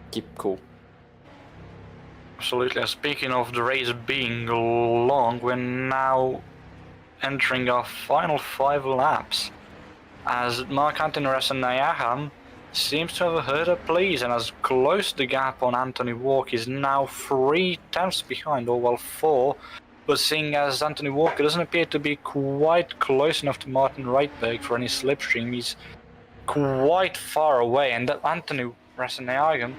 keep cool. Absolutely. Speaking of the race being long, we're now entering our final 5 laps, as Marc-Anthony Resanayahan seems to have heard her pleas and has closed the gap on Anthony Walker. Is now 3 tenths behind, or well 4, but seeing as Anthony Walker doesn't appear to be quite close enough to Martin Reitberg for any slipstream, he's quite far away, and that Anthony Resanayahan,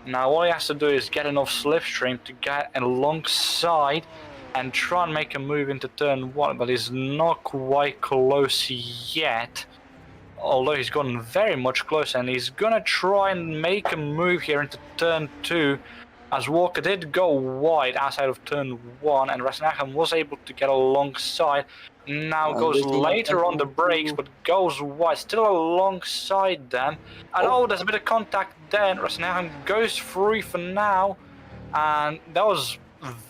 now all he has to do is get enough slipstream to get alongside and try and make a move into turn 1, but he's not quite close yet. Although he's gotten very much closer, and he's gonna try and make a move here into turn 2, as Walker did go wide outside of turn 1, and Resanayahan was able to get alongside. Now goes later on the brakes, but goes wide, still alongside them. And there's a bit of contact there, and Resanayahan goes through for now, and that was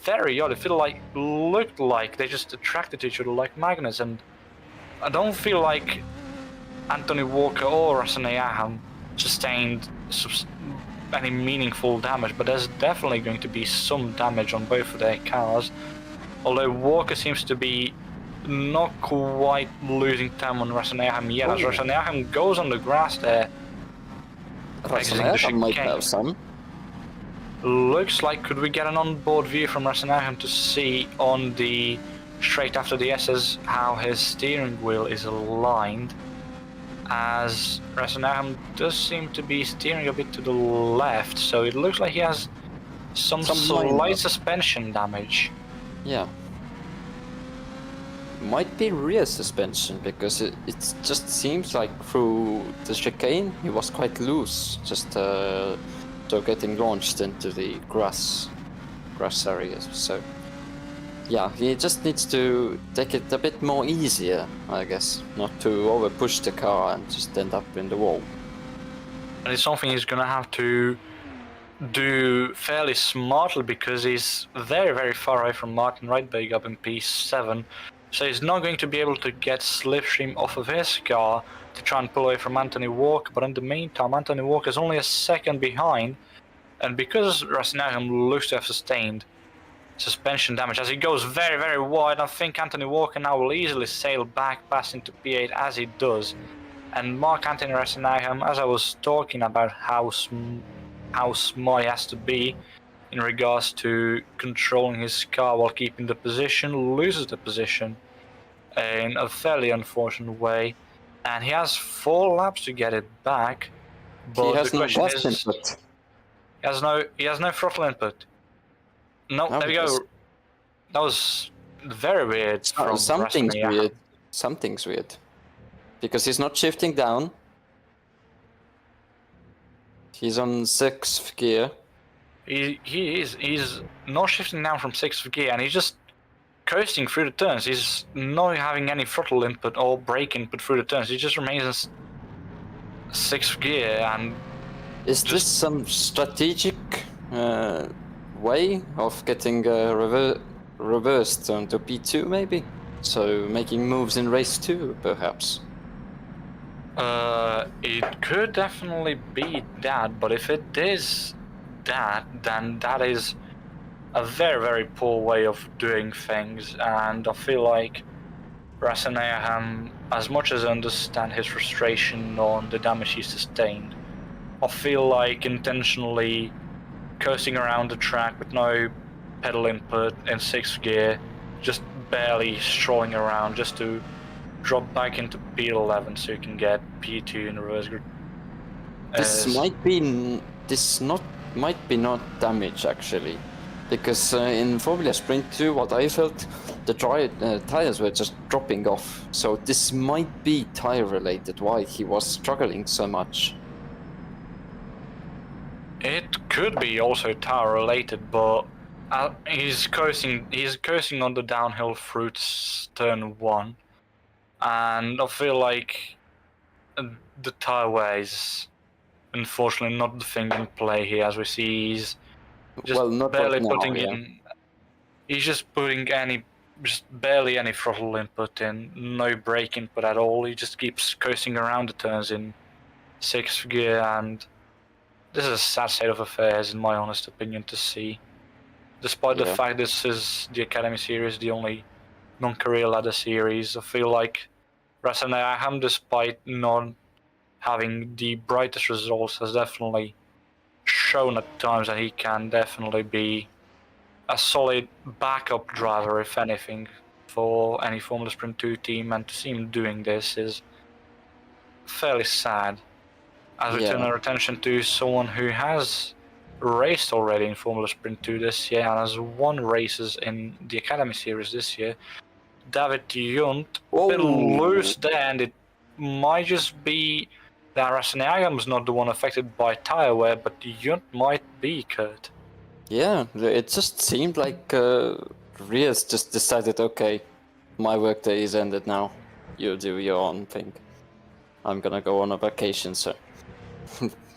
very odd. It looked like they just attracted to each other like magnets, and I don't feel like Anthony Walker or Resanayahan sustained any meaningful damage, but there's definitely going to be some damage on both of their cars. Although Walker seems to be not quite losing time on Resanayahan yet, as Resanayahan goes on the grass there. Resanayahan might have some. Looks like, could we get an onboard view from Resanayahan to see on the straight after the S's how his steering wheel is aligned? As Resanayahan does seem to be steering a bit to the left, so it looks like he has some slight suspension damage. Yeah. Might be rear suspension, because it just seems like through the chicane he was quite loose, just so getting launched into the grass areas. So yeah, he just needs to take it a bit more easier, I guess, not to over push the car and just end up in the wall. And it's something he's gonna have to do fairly smartly, because he's very, very far away from Martin Reitberg up in P7, so he's not going to be able to get slipstream off of his car to try and pull away from Anthony Walker. But in the meantime, Anthony Walker is only a second behind, and because Resanayahan looks to have sustained suspension damage as he goes very, very wide, I think Anthony Walker now will easily sail back past into P8 as he does. And Marc-Anthony Resanayahan, as I was talking about how smart he has to be in regards to controlling his car while keeping the position, loses the position in a fairly unfortunate way, and he has 4 laps to get it back. But he has the question no is, input. he has no throttle input. No, there we go. That was very weird. Something's weird. Because he's not shifting down. He's on 6th gear. He's not shifting down from 6th gear, and he's just coasting through the turns. He's not having any throttle input or brake input through the turns. He just remains in 6th gear. And is this some strategic way of getting reversed onto P2 maybe? So making moves in race 2 perhaps? It could definitely be that, but if it is that, then that is a very, very poor way of doing things, and I feel like Resanayahan, as much as I understand his frustration on the damage he sustained, I feel like intentionally coasting around the track with no pedal input in 6th gear, just barely strolling around just to drop back into P11 so you can get P2 in reverse grid. Might be not damage actually. Because in Formula Sprint 2, what I felt, the tires were just dropping off. So this might be tire related, why he was struggling so much. It could be also tire related, but he's coasting on the downhill through turn 1, and I feel like the tire wear is unfortunately not the thing in play here, as we see he's just Well, not barely right now, putting yeah. in. He's just putting just barely any throttle input in, no brake input at all. He just keeps coasting around the turns in 6th gear, and this is a sad state of affairs, in my honest opinion, to see. Despite the Yeah. fact this is the Academy Series, the only non-career ladder series, I feel like Rasenaham, despite not having the brightest results, has definitely shown at times that he can definitely be a solid backup driver, if anything, for any Formula Sprint 2 team, and to see him doing this is fairly sad. As we turn Yeah. our attention to someone who has raced already in Formula Sprint 2 this year and has won races in the Academy Series this year, David Junt, a bit loose there, and it might just be that Rasenaham not the one affected by tire wear, but Junt might be, Kurt. Yeah, it just seemed like Rias just decided, okay, my workday is ended now. You do your own thing. I'm gonna go on a vacation, so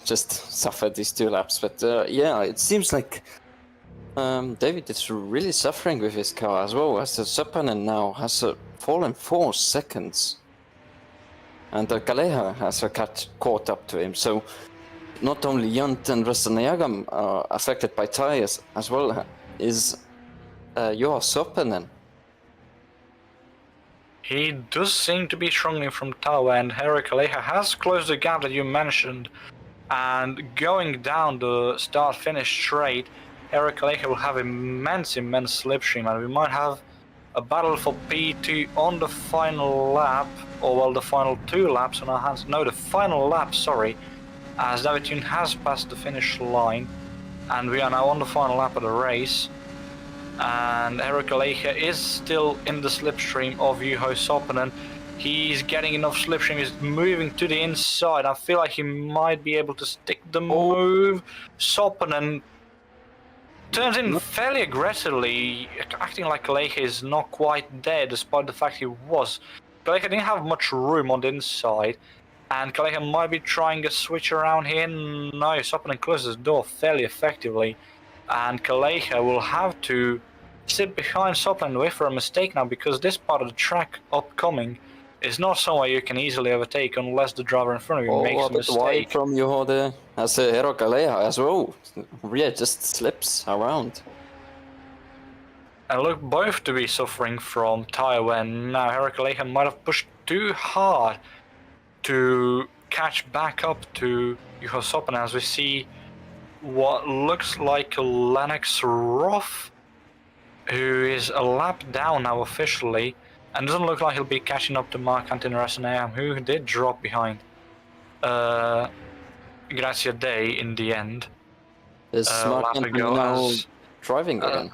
just suffer these 2 laps. But yeah, it seems like David is really suffering with his car as well, as the Seppanen now has fallen 4 seconds. And Kaleha has caught up to him, so not only Junt and Rasenaham are affected by tires, as well is Juha Seppanen. He does seem to be struggling from tire, and Henrik Kaleha has closed the gap that you mentioned. And going down the start-finish straight, Henrik Kaleha will have immense slipstream, and we might have a battle for P2 on the final lap, or well, the final 2 laps on our hands. No, the final lap, sorry, as David Junt has passed the finish line, and we are now on the final lap of the race. And Henrik Kaleha is still in the slipstream of Juho Seppanen. He's getting enough slipstream, he's moving to the inside. I feel like he might be able to stick the move. Seppanen turns in fairly aggressively, acting like Kaleha is not quite there, despite the fact he was. Kaleha didn't have much room on the inside, and Kaleha might be trying a switch around here. No, Seppanen closes the door fairly effectively, and Kaleha will have to sit behind Seppanen and wait for a mistake now, because this part of the track upcoming is not somewhere you can easily overtake unless the driver in front of you makes a mistake. Wide from Juho there, as Henrik Kaleha as well. Yeah, just slips around. And look both to be suffering from tire wear now. Henrik Kaleha might have pushed too hard to catch back up to Juho Seppanen, as we see what looks like Lennox Roth, who is a lap down now officially, and doesn't look like he'll be catching up to Marc-Antoine Rasenaham, who did drop behind Gracia Day in the end. Is Marc-Antoine now driving again?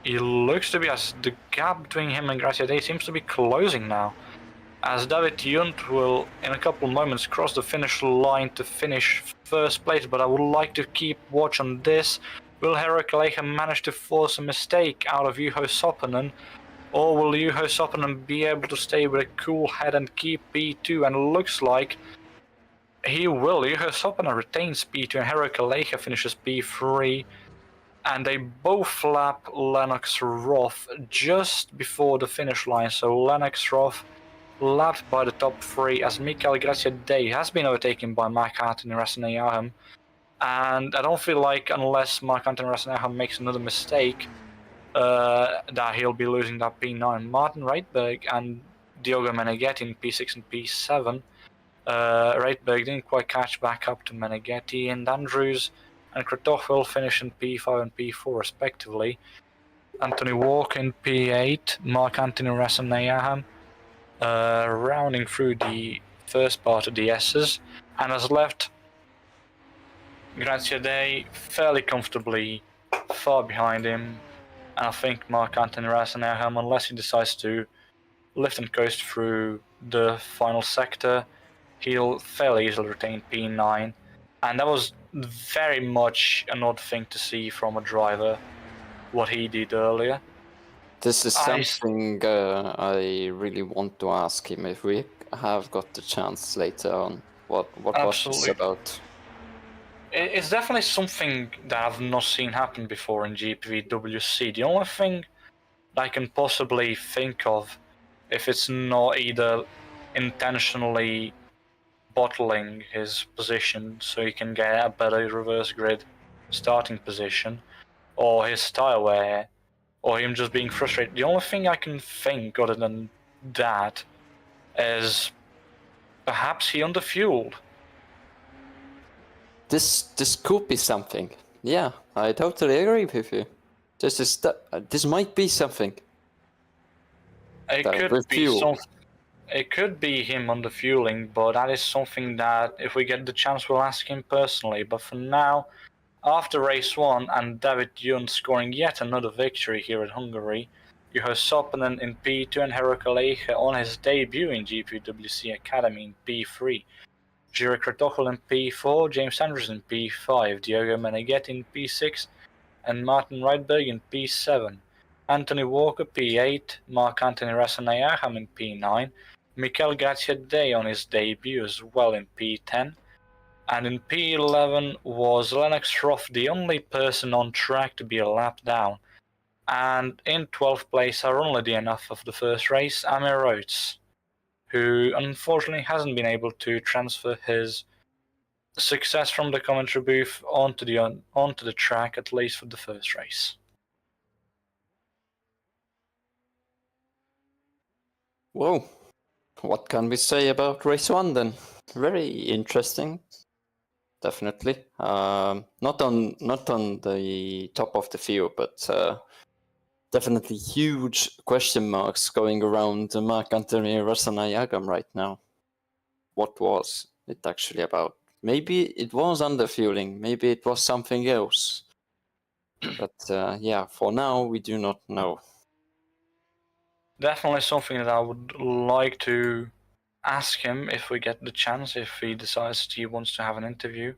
He looks to be, as the gap between him and Gracia Day seems to be closing now, as David Junt will in a couple of moments cross the finish line to finish first place, but I would like to keep watch on this. Will Henrik Kaleha manage to force a mistake out of Juho Seppanen, or will Juho Seppanen be able to stay with a cool head and keep P2? And it looks like he will. Juho Seppanen retains P2 and Henrik Kaleha finishes P3, and they both lap Lennox Roth just before the finish line. So Lennox Roth lapped by the top 3, as Mikael Gracia Day has been overtaken by Marc-Antoine Rasenaham. And I don't feel like, unless Marc-Antoine Rasenaham makes another mistake, that he'll be losing that P9. Martin Reitberg and Diogo Meneghetti in P6 and P7. Reitberg didn't quite catch back up to Meneghetti, and Andrews and Kratoff will finish in P5 and P4 respectively. Anthony Walker in P8, Marc-Antoine Rasenaham rounding through the first part of the S's, and has left Grazia Day fairly comfortably far behind him, and I think Mark Anthony Rasenham, unless he decides to lift and coast through the final sector, he'll fairly easily retain P9, and that was very much an odd thing to see from a driver, what he did earlier. This is I- something I really want to ask him if we have got the chance later on. What was this Absolutely. about? It's definitely something that I've not seen happen before in GPVWC. The only thing I can possibly think of, if it's not either intentionally bottling his position so he can get a better reverse grid starting position, or his tire wear, or him just being frustrated. The only thing I can think other than that is perhaps he underfueled. This could be something. Yeah, I totally agree with you. This might be something. It That could with be fuel. It could be him underfueling, but that is something that if we get the chance, we'll ask him personally. But for now, after race 1 and David Jun scoring yet another victory here at Hungary, you have Sopanen in P2 and Herokaleche on his debut in GPWC Academy in P3. Jiri Kratochel in P4, James Andrews in P5, Diogo Meneghetti in P6, and Martin Rydberg in P7. Anthony Walker P8, Mark Anthony Rasenham in P9, Mikel Grazia on his debut as well in P10, and in P11 was Lennox Ruff, the only person on track to be a lap down, and in 12th place, only the enough of the first race, Amir Oates, who unfortunately hasn't been able to transfer his success from the commentary booth onto the track, at least for the first race. Whoa. What can we say about race 1 then? Very interesting. Definitely. Not on the top of the field, but definitely huge question marks going around Mark Anthony Rasenham right now. What was it actually about? Maybe it was underfueling, maybe it was something else. But yeah, for now we do not know. Definitely something that I would like to ask him if we get the chance, if he decides he wants to have an interview.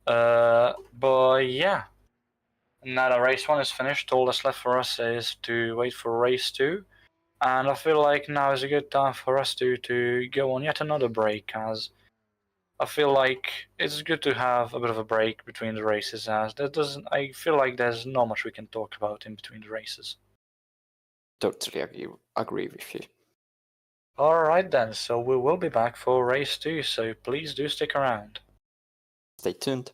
But yeah, now that race 1 is finished, all that's left for us is to wait for race 2. And I feel like now is a good time for us to go on yet another break, as I feel like it's good to have a bit of a break between the races, as I feel like there's not much we can talk about in between the races. Totally agree with you. Alright then, so we will be back for race 2, so please do stick around. Stay tuned.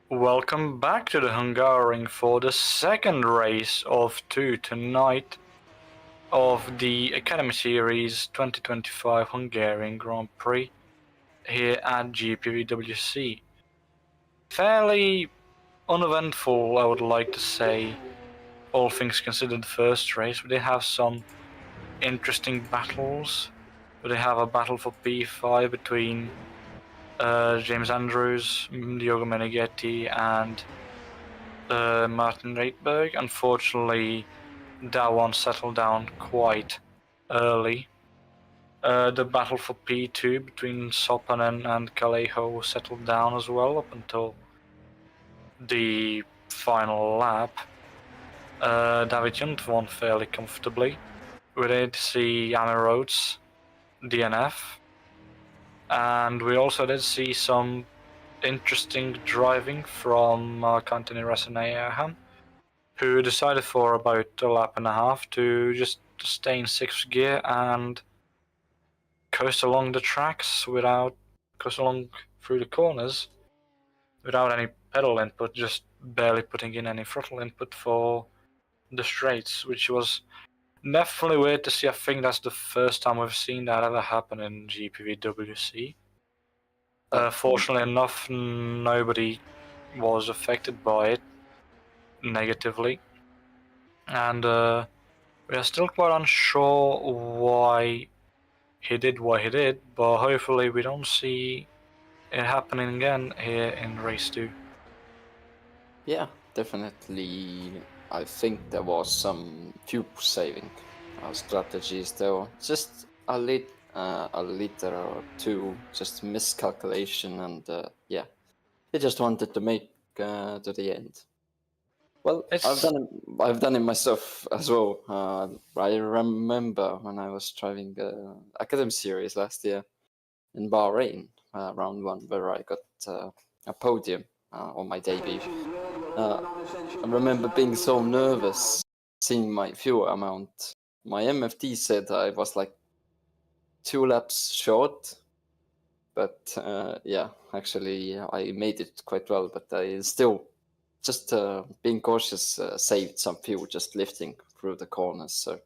Welcome back to the Hungarian for the second race of two tonight of the Academy Series 2025 Hungarian Grand Prix here at GPVWC. Fairly uneventful, I would like to say, all things considered. The first race, we did have some interesting battles. We did have a battle for P5 between James Andrews, Diogo Meneghetti, and Martin Reitberg. Unfortunately, that one settled down quite early. The battle for P2 between Sopanen and Kaleho settled down as well up until the final lap. David Jungbluth won fairly comfortably. We did see Camerawork's DNF, and we also did see some interesting driving from Mark-Antony Rasenajaham, who decided for about a lap and a half to just stay in 6th gear and coast along the tracks coast along through the corners without any pedal input, just barely putting in any throttle input for the straights, which was definitely weird to see. I think that's the first time we've seen that ever happen in GPVWC. Fortunately enough, nobody was affected by it negatively, and we are still quite unsure why he did what he did, but hopefully we don't see it happening again here in race 2. Yeah, definitely. I think there was some fuel saving strategies. There were just a liter or two, just miscalculation, and yeah, they just wanted to make to the end. Well, I've done it myself as well. I remember when I was driving the Academy Series last year in Bahrain, round 1, where I got a podium on my debut. I remember being so nervous seeing my fuel amount. My MFD said I was like 2 laps short, but yeah, actually I made it quite well, but I still just being cautious saved some fuel just lifting through the corners. So,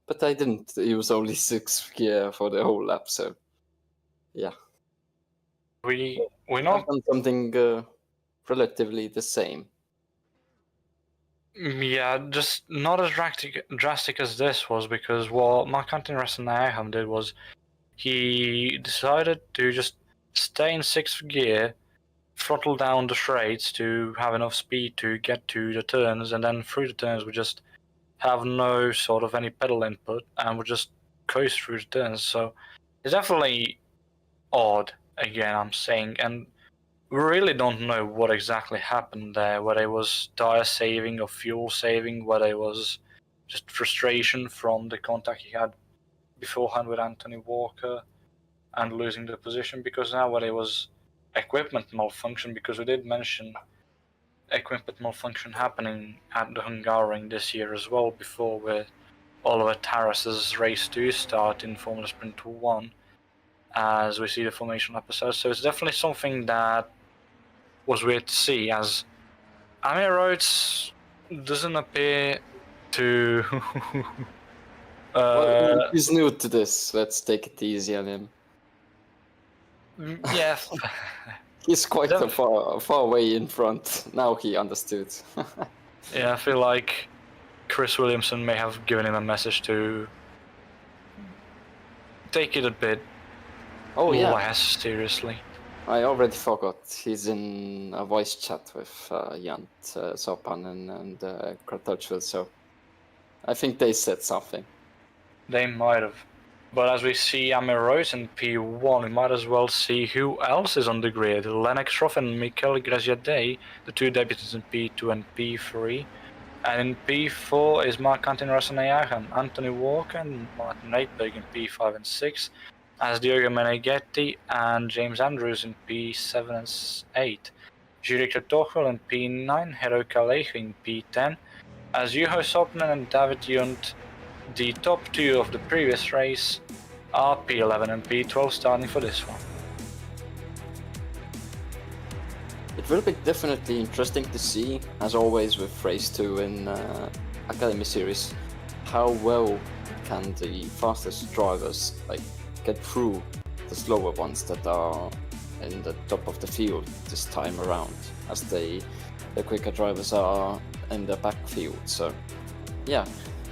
but I didn't use only 6th gear for the whole lap. So, yeah, We I've not done something relatively the same. Yeah, just not as drastic as this was, because what Mark-Antony Rasenajaham did was he decided to just stay in 6th gear, throttle down the straights to have enough speed to get to the turns, and then through the turns we just have no sort of any pedal input and we just coast through the turns. So it's definitely odd, again, I'm saying, and we really don't know what exactly happened there, whether it was tire saving or fuel saving, whether it was just frustration from the contact he had beforehand with Anthony Walker and losing the position, because now whether it was equipment malfunction, because we did mention equipment malfunction happening at the Hungarian this year as well, before with Oliver Taras's race 2 start in Formula Sprint 1, as we see the formation episode. So it's definitely something that was weird to see, as Camerawork doesn't appear to Well, he's new to this. Let's take it easy on him. Yeah. He's quite a far way in front. Now he understood. Yeah, I feel like Chris Williamson may have given him a message to take it a bit less seriously. I already forgot. He's in a voice chat with Jant Sopanen and Kert, so I think they said something. They might have. But as we see Camerawork in P1, we might as well see who else is on the grid. Lennox Ruff and Mikel Graziadei, the two debutants in P2 and P3. And in P4 is Mark-Antony Rasenajaham, Anthony Walker and Martin Reitberg in P5 and 6, as Diogo Meneghetti and James Andrews in P7 and 8. Jurek Tochel in P9, Hero Kalejo in P10, as Juho Sopnen and David Junt, the top two of the previous race, are P11 and P12 starting for this one. It will be definitely interesting to see, as always with race 2 in Academy Series, how well can the fastest drivers get through the slower ones that are in the top of the field this time around, as the quicker drivers are in the backfield. So yeah,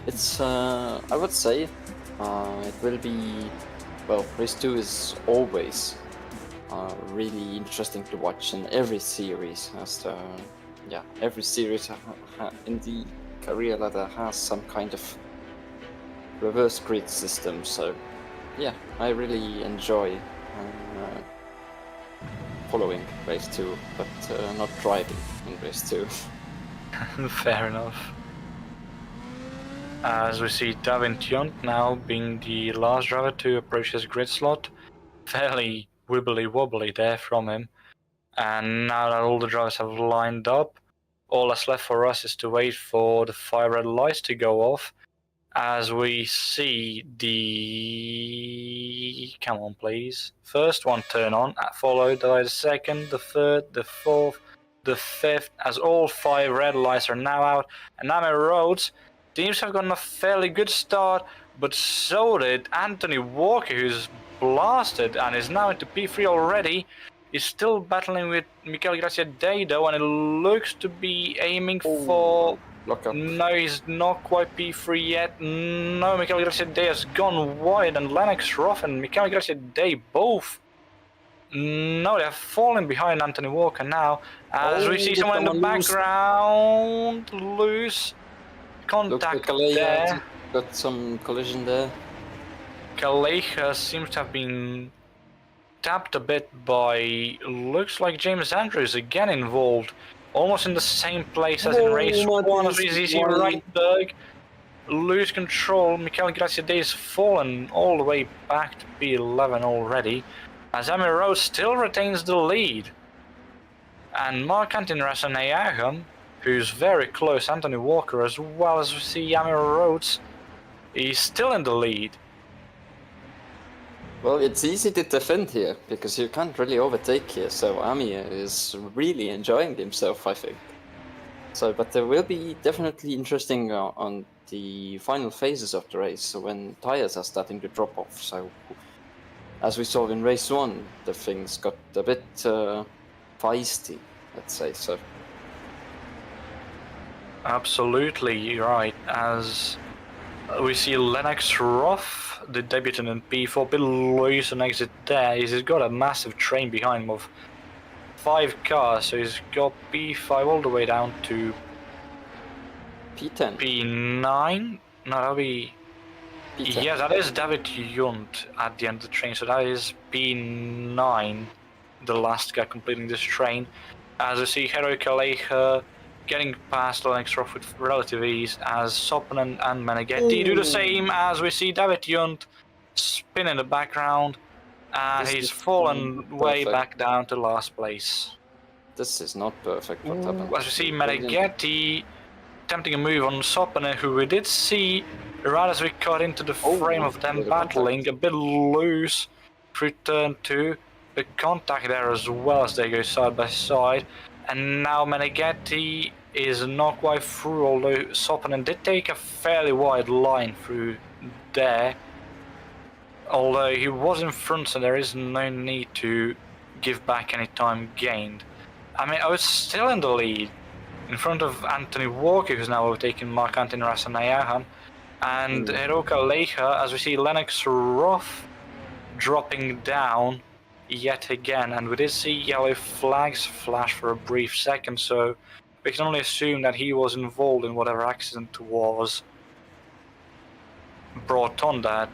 it's I would say it will be, well, race 2 is always really interesting to watch in every series, as every series in the career ladder has some kind of reverse grid system. So yeah, I really enjoy following race 2, but not driving in race 2. Fair enough. As we see Davin Tunt now being the last driver to approach his grid slot. Fairly wibbly wobbly there from him. And now that all the drivers have lined up, all that's left for us is to wait for the 5 red lights to go off. As we see the... Come on, please. First one turn on, followed by the second, the third, the fourth, the fifth, as all 5 red lights are now out. And now in roads, teams have gotten a fairly good start, but so did Anthony Walker, who's blasted and is now into P3 already. He's still battling with Mikel Gracia Day though, and it looks to be aiming for... No, he's not quite P3 yet. No, Mikel Gracia Day has gone wide, and Lennox Ruff and Mikel Gracia Day both. No, they have fallen behind Anthony Walker now. As we see someone in the background loose. Contact there. Got some collision there. Kaleja seems to have been tapped a bit by, looks like James Andrews again involved. Almost in the same place as in race 1 as we see Reitberg lose control. Mikel Gracia Day has fallen all the way back to P11 already, as Amir Rhodes still retains the lead. And Marc-Antoine Rasanayagham, who's very close, Anthony Walker as well, as we see Amir Rhodes, he's still in the lead. Well, it's easy to defend here, because you can't really overtake here, so Amir is really enjoying himself, I think. So, but there will be definitely interesting on the final phases of the race, so when tires are starting to drop off. So, as we saw in race 1, the things got a bit feisty, let's say so. Absolutely right, as we see Lennox Ruff, the debutant in P4, a bit loose on exit there. He's got a massive train behind him of 5 cars, so he's got P5 all the way down to P10. P9? No, that'll be... P10. Yeah, that is David Junt at the end of the train, so that is P9, the last guy completing this train. As we see Heroic Aleja getting past Lennox Ruff with relative ease, as Sopanen and Meneghetti do the same, as we see David Junt spin in the background, and he's fallen way back down to last place. This is not perfect, what happened? As we see Meneghetti attempting a move on Sopanen, who we did see right as we cut into the frame of them battling, a bit loose through turn 2, the contact there as well as they go side by side. And now Meneghetti is not quite through, although Sopanen did take a fairly wide line through there. Although he was in front, so there is no need to give back any time gained. I mean, I was still in the lead, in front of Anthony Walker, who's now overtaken Marc-Antoine Rasanayagham, and Heroic Aleja, as we see Lennox Ruff dropping down yet again, and we did see yellow flags flash for a brief second, so we can only assume that he was involved in whatever accident was brought on that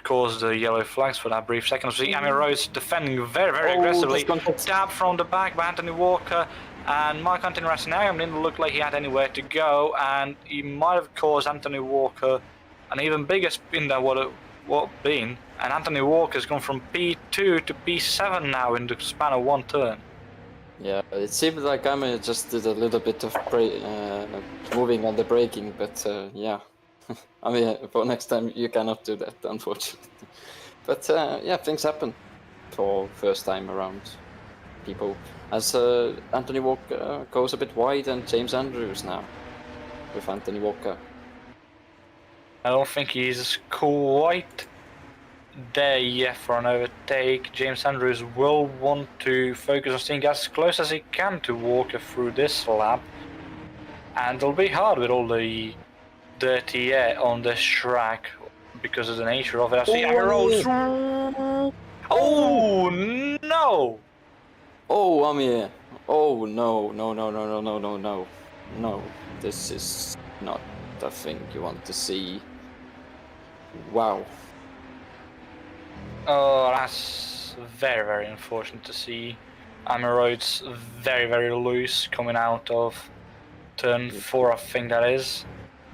caused the yellow flags for that brief second. So Amir Rhodes defending very aggressively, tapped from the back by Anthony Walker, and Marc-Antoine Rasanayagham didn't look like he had anywhere to go, and he might have caused Anthony Walker an even bigger spin than what been. And Anthony Walker's gone from P2 to P7 now in the span of 1 turn. Yeah, it seemed like Amir just did a little bit of moving on the braking, but yeah. I mean, for next time you cannot do that, unfortunately. But yeah, things happen for first time around people. As Anthony Walker goes a bit wide, and James Andrews now with Anthony Walker. I don't think he's quite there yet for an overtake. James Andrews will want to focus on staying as close as he can to Walker through this lap, and it'll be hard with all the dirty air on this track because of the nature of it. I see Amir Rhodes. Oh no! Oh, Amir! Oh no! No! This is not the thing you want to see. Wow. Oh, that's very unfortunate to see. Amir Rhodes very loose coming out of turn 4, I think that is.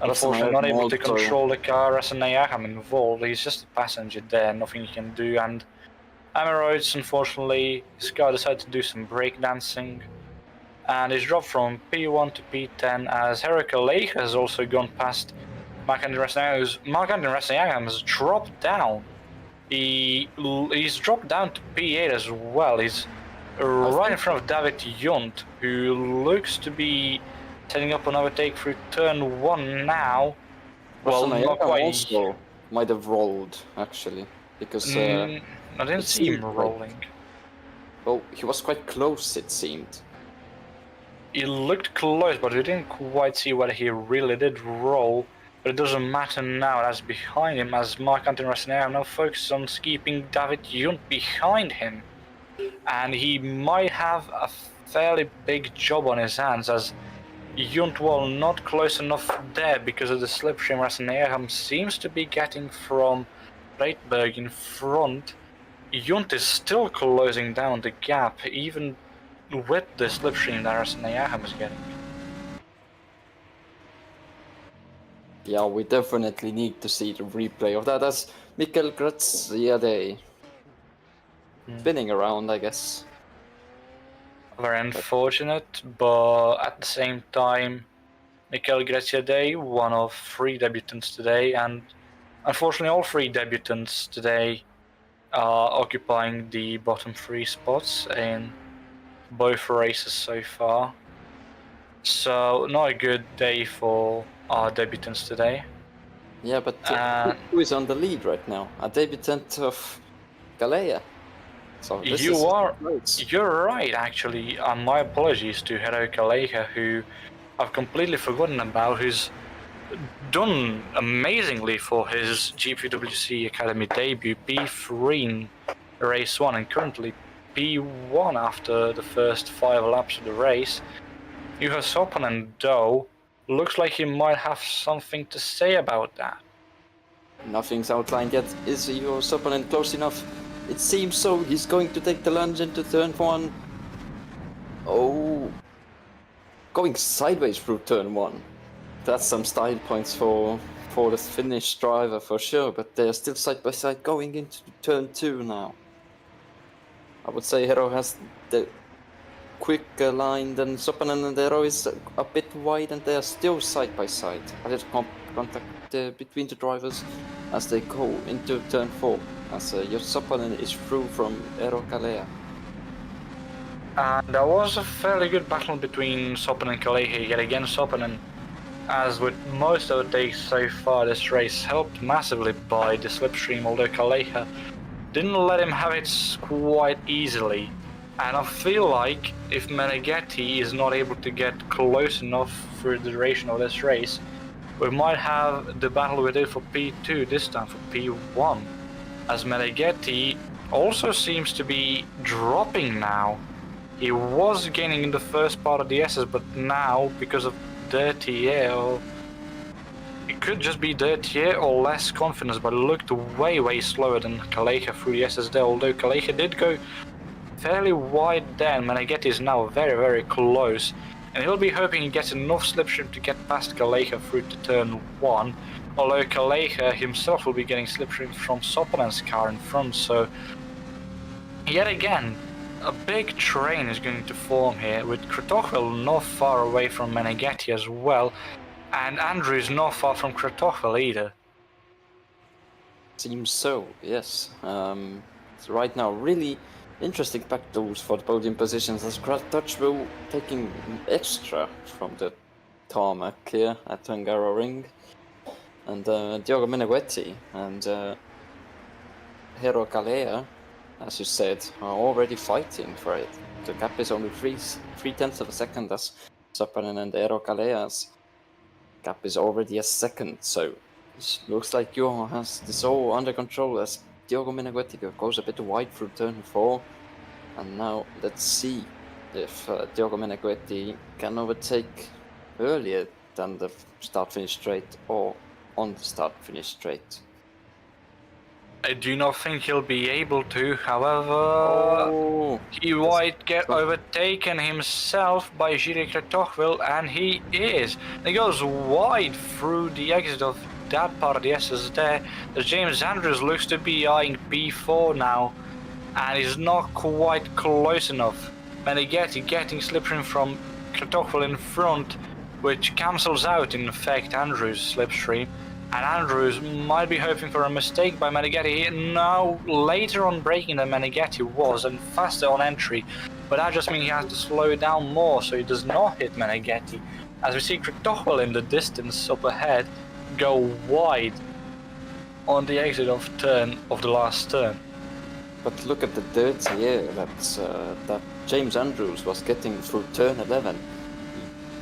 Unfortunately, not able to Malto. control the car as an Ayaham involved. He's just a passenger there, nothing he can do. And Amaroids, unfortunately, his car decided to do some breakdancing. And he's dropped from P1 to P10 as Heracles has also gone past Mark-Anton Ayaham has dropped down. He's dropped down to P8 as well. He's right in front of David Junt, who looks to be setting up an overtake through turn 1 now. Well, not quite. Also might have rolled, actually, because I didn't see him rolling. Well, he was quite close, it seemed. He looked close, but we didn't quite see whether he really did roll. But it doesn't matter now, that's behind him, as Mark-Anton Ayaham now focuses on keeping David Junt behind him. And he might have a fairly big job on his hands, as Junt, well, not close enough there because of the slipstream Ayaham seems to be getting from Breitberg in front. Junt is still closing down the gap, even with the slipstream that Ayaham is getting. Yeah, we definitely need to see the replay of that, as Mikkel Graziadei spinning around, I guess. Very unfortunate, but at the same time, Mikkel Graziadei, one of 3 debutants today, and unfortunately all 3 debutants today are occupying the bottom 3 spots in both races so far. So not a good day for our debutants today. Yeah, but who is on the lead right now? A debutant of Galea. So you're right, actually. My apologies to Hero Kaleha, who I've completely forgotten about, who's done amazingly for his GPVWC Academy debut, P3 in race 1, and currently P1 after the first 5 laps of the race. Juha's opponent, though, looks like he might have something to say about that. Nothing's outlined yet. Is your opponent close enough? It seems so. He's going to take the lunge into turn 1. Oh, going sideways through turn 1. That's some style points for the Finnish driver for sure, but they're still side by side going into turn 2 now. I would say Hero has the quicker line than Sopanen, and Hero is a bit wide, and they are still side by side. A little contact between the drivers as they go into turn 4, as your Sopanen is through from Hero Kalea. And there was a fairly good battle between Sopanen and Kalehe, yet again Sopanen, as with most of the days so far this race, helped massively by the slipstream, although Kalehe didn't let him have it quite easily. And I feel like if Meneghetti is not able to get close enough for the duration of this race, we might have the battle we did for P2 this time for P1, as Meneghetti also seems to be dropping now. He was gaining in the first part of the S's, but now, because of dirty air, or it could just be dirty air or less confidence, but it looked way slower than Kalehe through the S's there, although Kalehe did go fairly wide there, and Meneghetti is now very close, and he'll be hoping he gets enough slipstream to get past Kalehe through to turn 1, although Kalehe himself will be getting slipstream from Sopanen's car in front, so yet again a big train is going to form here, with Kratochvil not far away from Meneghetti as well, and Andrew's not far from Kratochvil either. Seems so, yes. So right now, really interesting battles for the podium positions, as Kratochvil taking extra from the tarmac here at Hungaroring, and Diogo Meneghetti and Hero Kalea, as you said, are already fighting for it. The gap is only 3/10 of a second, as Sopanen and Hero Kalea's gap is already a second, so it looks like Johan has this all under control, as Diogo Meneghetti goes a bit wide through turn 4, and now let's see if Diogo Meneghetti can overtake earlier than the start-finish straight or on the start-finish straight. I do not think he'll be able to, however, Oh, he might get overtaken himself by Jiří Kratochvil, and he is. He goes wide through the exit of that part of the SS there. As James Andrews looks to be eyeing P4 now, and is not quite close enough. Meneghetti getting slipstream from Kratochvil in front, which cancels out in effect Andrews' slipstream. And Andrews might be hoping for a mistake by Meneghetti. Now, later on braking than Meneghetti was and faster on entry, but that just means he has to slow down more so he does not hit Meneghetti. As we see Kratochvil in the distance up ahead go wide on the exit of the last turn. but look at the dirt here that James Andrews was getting through turn 11.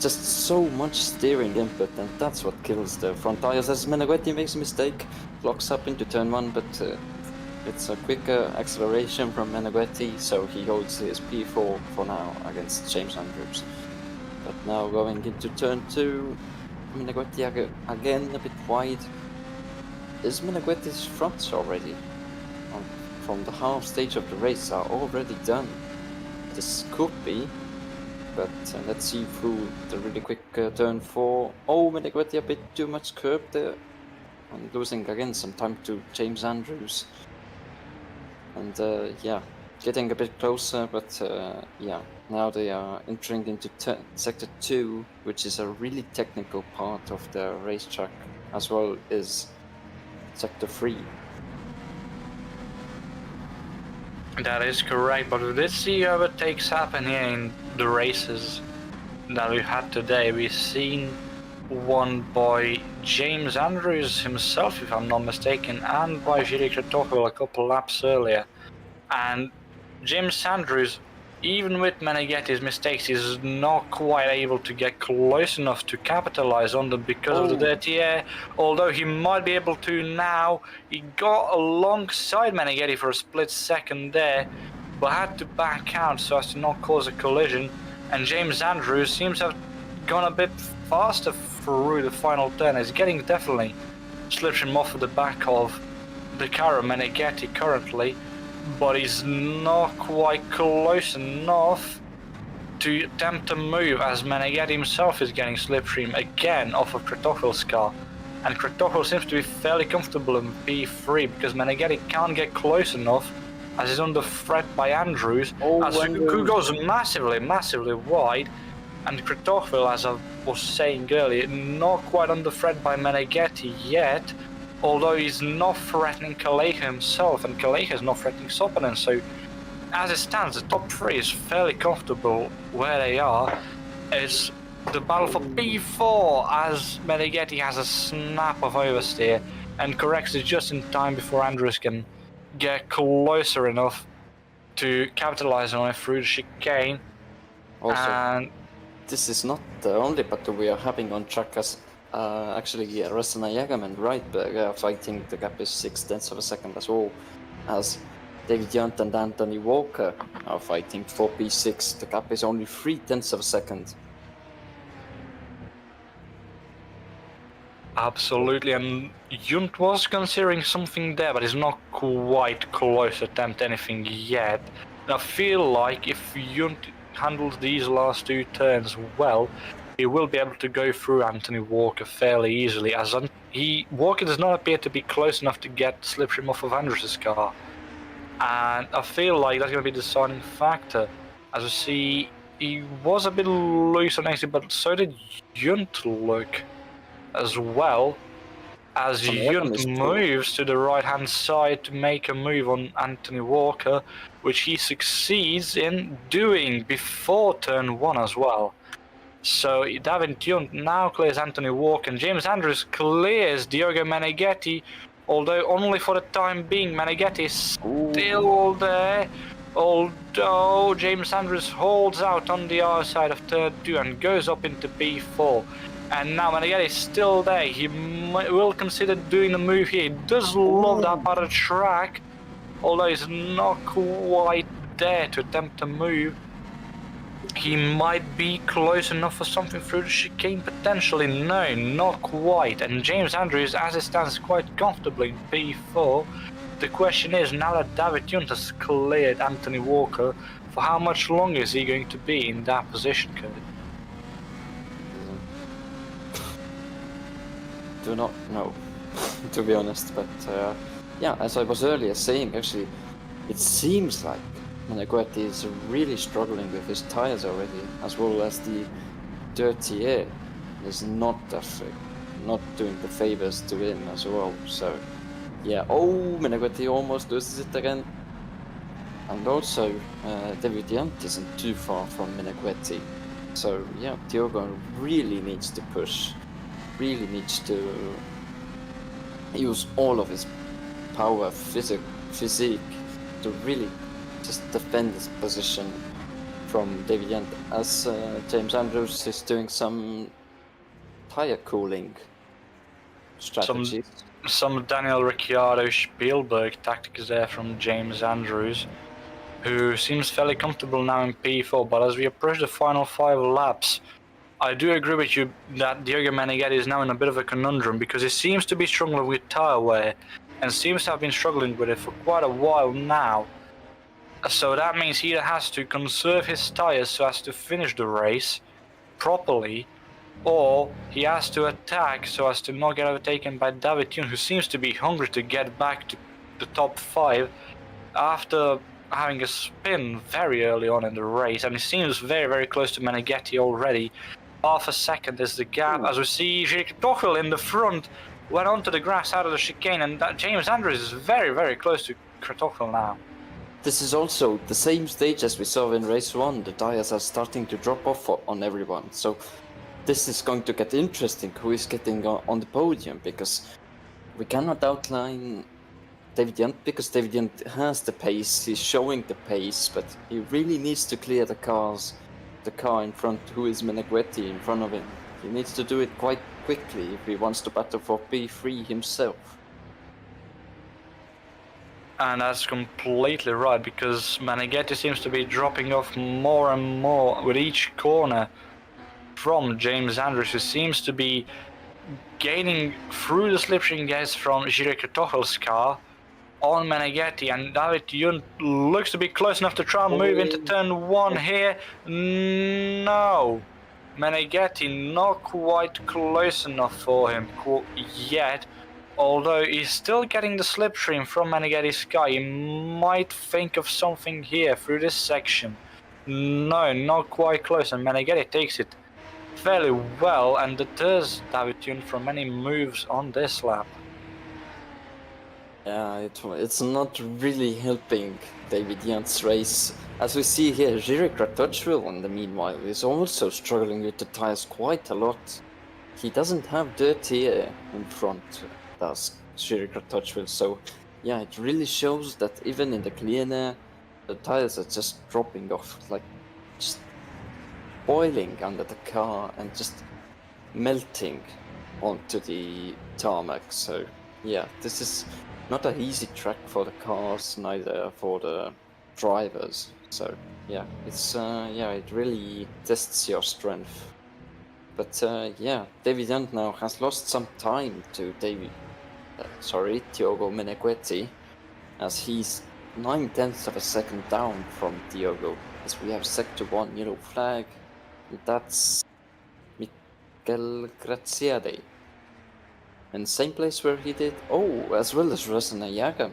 Just so much steering input, and that's what kills the front tires. As Meneghetti makes a mistake, locks up into turn 1, but it's a quicker acceleration from Meneghetti, so he holds his P4 for now against James Andrews. But now going into turn 2, Meneghetti again a bit wide. Is Meneghetti's fronts already from the half stage of the race are already done? This could be. But let's see through the really quick turn 4. Oh, Meneghetti a bit too much curb there. And losing again some time to James Andrews. And yeah, getting a bit closer, but yeah, now they are entering into sector 2, which is a really technical part of the racetrack, as well as sector 3. That is correct, but we did see overtakes happen here in the races that we've had today. We've seen one by James Andrews himself, if I'm not mistaken, and by Jiří Kratochvil a couple laps earlier. And James Andrews, even with Meneghetti's mistakes, is not quite able to get close enough to capitalize on them because of the dirty air. Although he might be able to now. He got alongside Meneghetti for a split second there, but had to back out so as to not cause a collision. And James Andrews seems to have gone a bit faster through the final turn. He's getting definitely slipstream off of the back of the car of Meneghetti currently, but he's not quite close enough to attempt to move, as Meneghetti himself is getting slipstream again off of Kratochvil's car. And Kratochvil seems to be fairly comfortable in P3 because Meneghetti can't get close enough as he's under threat by Andrews, who goes massively wide. And Kratochvil, as I was saying earlier, not quite under threat by Meneghetti yet, although he's not threatening Kaleha himself, and Kaleha is not threatening Sopanen. So, as it stands, the top 3 is fairly comfortable where they are. It's the battle for P4 as Meneghetti has a snap of oversteer and corrects it just in time before Andrews can get closer enough to capitalize on it through the chicane. Also, and this is not the only battle we are having on track, as actually Resna Jägerman and Reitberg are fighting. The gap is 0.6 of a second as well, as David Yunt and Anthony Walker are fighting for P6. The gap is only 0.3 of a second. Absolutely, and Yunt was considering something there, but he's not quite close to attempt anything yet. And I feel like if Yunt handles these last 2 turns well, he will be able to go through Anthony Walker fairly easily, as Walker does not appear to be close enough to get slipstream off of Andrews' car. And I feel like that's going to be the deciding factor. As we see, he was a bit loose on exit, but so did Yunt look as well, as Yunt moves to the right hand side to make a move on Anthony Walker, which he succeeds in doing before turn 1 as well. So David Yunt now clears Anthony Walker, and James Andrews clears Diogo Meneghetti, although only for the time being. Meneghetti is still there, although James Andrews holds out on the other side of turn 2 and goes up into P4. And now Meneghetti is still there. He will consider doing the move here. He does love that part of the track, although he's not quite there to attempt to move. He might be close enough for something through the chicane, potentially. No, not quite. And James Andrews, as it stands, quite comfortably in P4. the question is, now that David Junt has cleared Anthony Walker, for how much longer is he going to be in that position, Kurt? Do not know, to be honest, but yeah, as I was earlier saying, actually, it seems like Meneghetti is really struggling with his tires already, as well as the dirty air is not doing the favors to him as well. So yeah, oh, Meneghetti almost loses it again. And also David Junt isn't too far from Meneghetti. So yeah, Diogo really needs to push, really needs to use all of his power, physique to really just defend his position from David Junt, as James Andrews is doing some tire cooling strategies. Some Daniel Ricciardo Spielberg tactics there from James Andrews, who seems fairly comfortable now in P4, but as we approach the final 5 laps, I do agree with you that Diogo Meneghetti is now in a bit of a conundrum, because he seems to be struggling with tire wear and seems to have been struggling with it for quite a while now. So that means he either has to conserve his tires so as to finish the race properly, or he has to attack so as to not get overtaken by David Junt, who seems to be hungry to get back to the top 5 after having a spin very early on in the race, and he seems very, very close to Meneghetti already. Half a second is the gap. As we see, Tochel in the front went onto the grass out of the chicane, and that James Andrews is very, very close to Tochel now. This is also the same stage as we saw in race 1. The tires are starting to drop off on everyone. So this is going to get interesting, who is getting on the podium, because we cannot outline David Junt, because David Junt has the pace, he's showing the pace, but he really needs to clear the car in front, who is Meneghetti in front of him. He needs to do it quite quickly if he wants to battle for P3 himself. And that's completely right, because Meneghetti seems to be dropping off more and more with each corner from James Andrews, who seems to be gaining through the slipstream gas from Jiri Tochel's car on Meneghetti, and David Junt looks to be close enough to try and move into turn 1 here. No, Meneghetti not quite close enough for him yet. Although he's still getting the slipstream from Meneghetti's car, he might think of something here through this section. No, not quite close, and Meneghetti takes it fairly well and deters David Junt from any moves on this lap. Yeah, it's not really helping David Junt's race. As we see here, Jiri Kratochvil, in the meanwhile, is also struggling with the tires quite a lot. He doesn't have dirty air in front, does Jiri Kratochvil, so yeah, it really shows that even in the clean air, the tires are just dropping off, like just boiling under the car and just melting onto the tarmac. So yeah, this is not an easy track for the cars, neither for the drivers. So yeah, it's it really tests your strength. But yeah, David Junt now has lost some time to Diogo Meneghetti, as he's 9/10 of a second down from Diogo, as we have sector 1 yellow flag, and that's Mikel Graziade. And same place where he did, as well as Rasenayagam.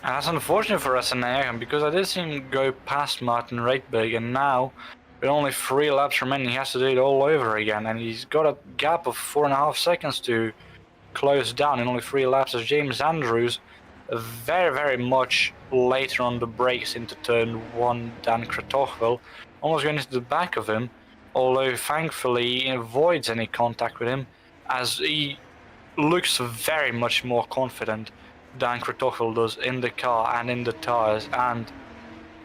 And that's unfortunate for Rasenayagam, because I did see him go past Martin Reitberg, and now, with only 3 laps remaining, he has to do it all over again, and he's got a gap of 4.5 seconds to close down in only 3 laps, as James Andrews very, very much later on the brakes into turn 1 than Kratochvil, almost going into the back of him, although thankfully he avoids any contact with him, as he looks very much more confident than Kratochvil does in the car and in the tires and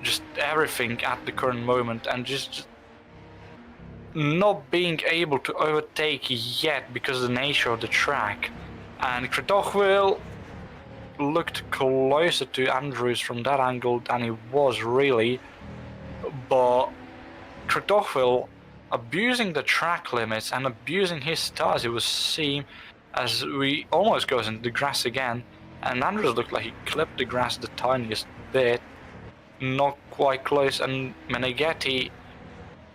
just everything at the current moment, and just not being able to overtake yet because of the nature of the track. And Kratochvil looked closer to Andrews from that angle than he was really, but Kratochvil abusing the track limits and abusing his tires, it would seem, as we almost goes into the grass again, And Andrews looked like he clipped the grass the tiniest bit, not quite close, and Meneghetti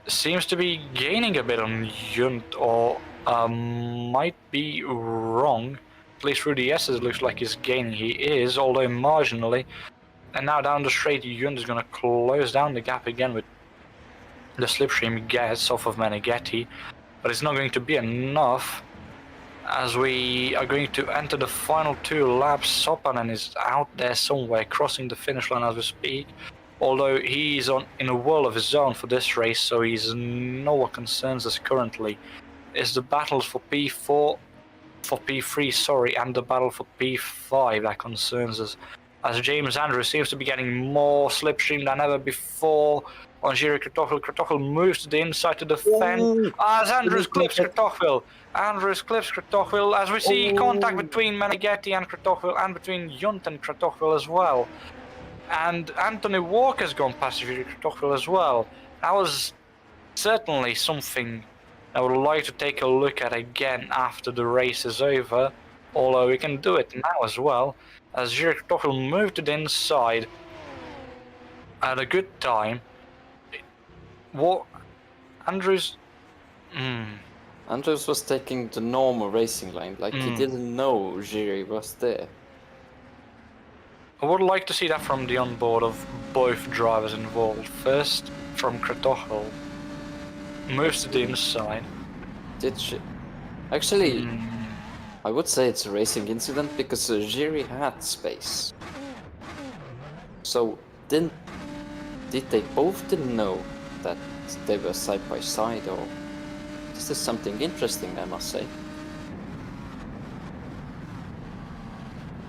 seems to be gaining a bit on Junt, or might be wrong. At least through the S's, it looks like he's gaining. He is, although marginally. And now down the straight, Junt is going to close down the gap again with the slipstream gets off of Meneghetti, but it's not going to be enough, as we are going to enter the final 2 laps. Sopanen is out there somewhere, crossing the finish line as we speak, although he's in a world of his own for this race, so he's no what concerns us currently. It's the battles for P3, sorry, and the battle for P5 that concerns us, as James Andrews seems to be getting more slipstream than ever before on Jiri Kratochvil. Kratochvil moves to the inside to defend as Andrews clips Kratochvil. Andrews clips Kratochvil, as we see contact between Meneghetti and Kratochvil, and between Junt and Kratochvil as well. And Anthony Walker's gone past Jiri Kratochvil as well. That was certainly something I would like to take a look at again after the race is over, although we can do it now as well, as Jiri Kratochvil moved to the inside at a good time. What Andrews Andrews was taking the normal racing line, like he didn't know Jiri was there. I would like to see that from the onboard of both drivers involved. First, from Kratochvil, moves to the inside. Did she? Actually, I would say it's a racing incident because Jiri had space. So, did they both didn't know that they were side by side, or this is something interesting, I must say.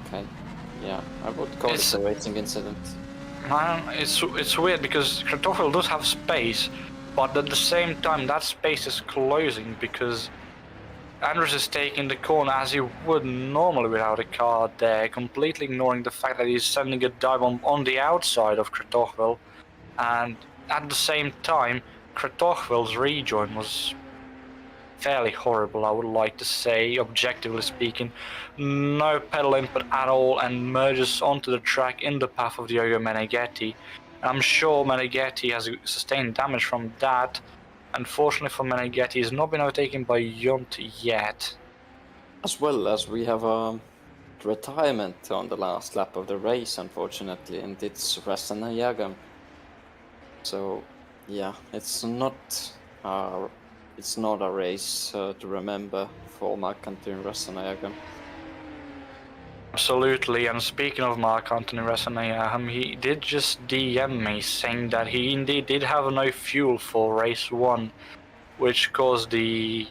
Okay, yeah, I would call it a racing incident. It's weird because Kratochvil does have space, but at the same time that space is closing because Andrews is taking the corner as he would normally without a car there, completely ignoring the fact that he's sending a dive on the outside of Kratochvil, and at the same time Kratochvil's rejoin was fairly horrible, I would like to say, objectively speaking. No pedal input at all, and merges onto the track in the path of Diogo Meneghetti. I'm sure Meneghetti has sustained damage from that. Unfortunately for Meneghetti, he's not been overtaken by Junt yet. As well as we have a retirement on the last lap of the race, unfortunately, and it's Rasanayaga. So, yeah, it's not a race to remember for Marc-Antoine Rasanayaga. Absolutely, and speaking of Marc-Antoine Rasanayaga, he did just DM me saying that he indeed did have no fuel for race 1, which caused the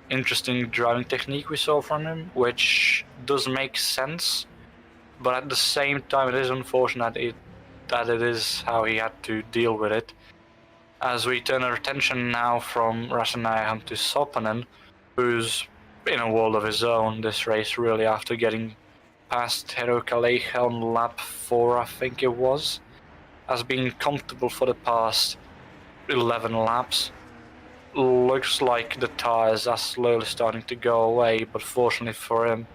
interesting driving technique we saw from him, which does make sense, but at the same time it is unfortunate that it is how he had to deal with it. As we turn our attention now from Rasanayaga to Sopanen, who's in a world of his own this race, really, after getting past Eterovic-Funcic on lap 4, I think it was, has been comfortable for the past 11 laps. Looks like the tires are slowly starting to go away, but fortunately for him,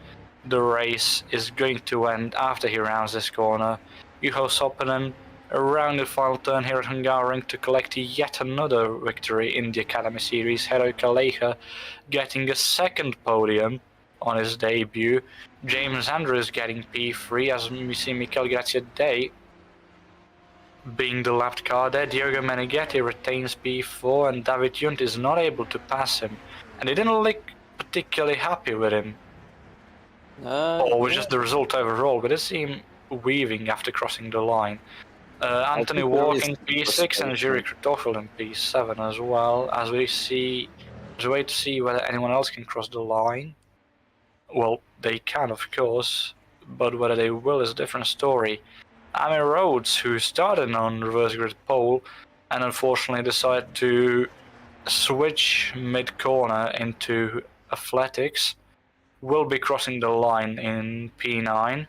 the race is going to end after he rounds this corner. Juho Sopanen around the final turn here at Hungarian to collect yet another victory in the Academy Series. Eterovic-Funcic getting a second podium on his debut. James Andrews getting P3, as we see Mikel Graziadei being the lap car there. Diogo Meneghetti retains P4, and David Junt is not able to pass him. And they didn't look particularly happy with him. Or was just the result overall, but it seemed weaving after crossing the line. Anthony Walker in P6 and Jiri Kratochvil in P7 as well, as we wait to see whether anyone else can cross the line. Well, they can, of course, but whether they will is a different story. Amy Rhodes, who started on reverse grid pole and unfortunately decided to switch mid-corner into athletics, will be crossing the line in P9.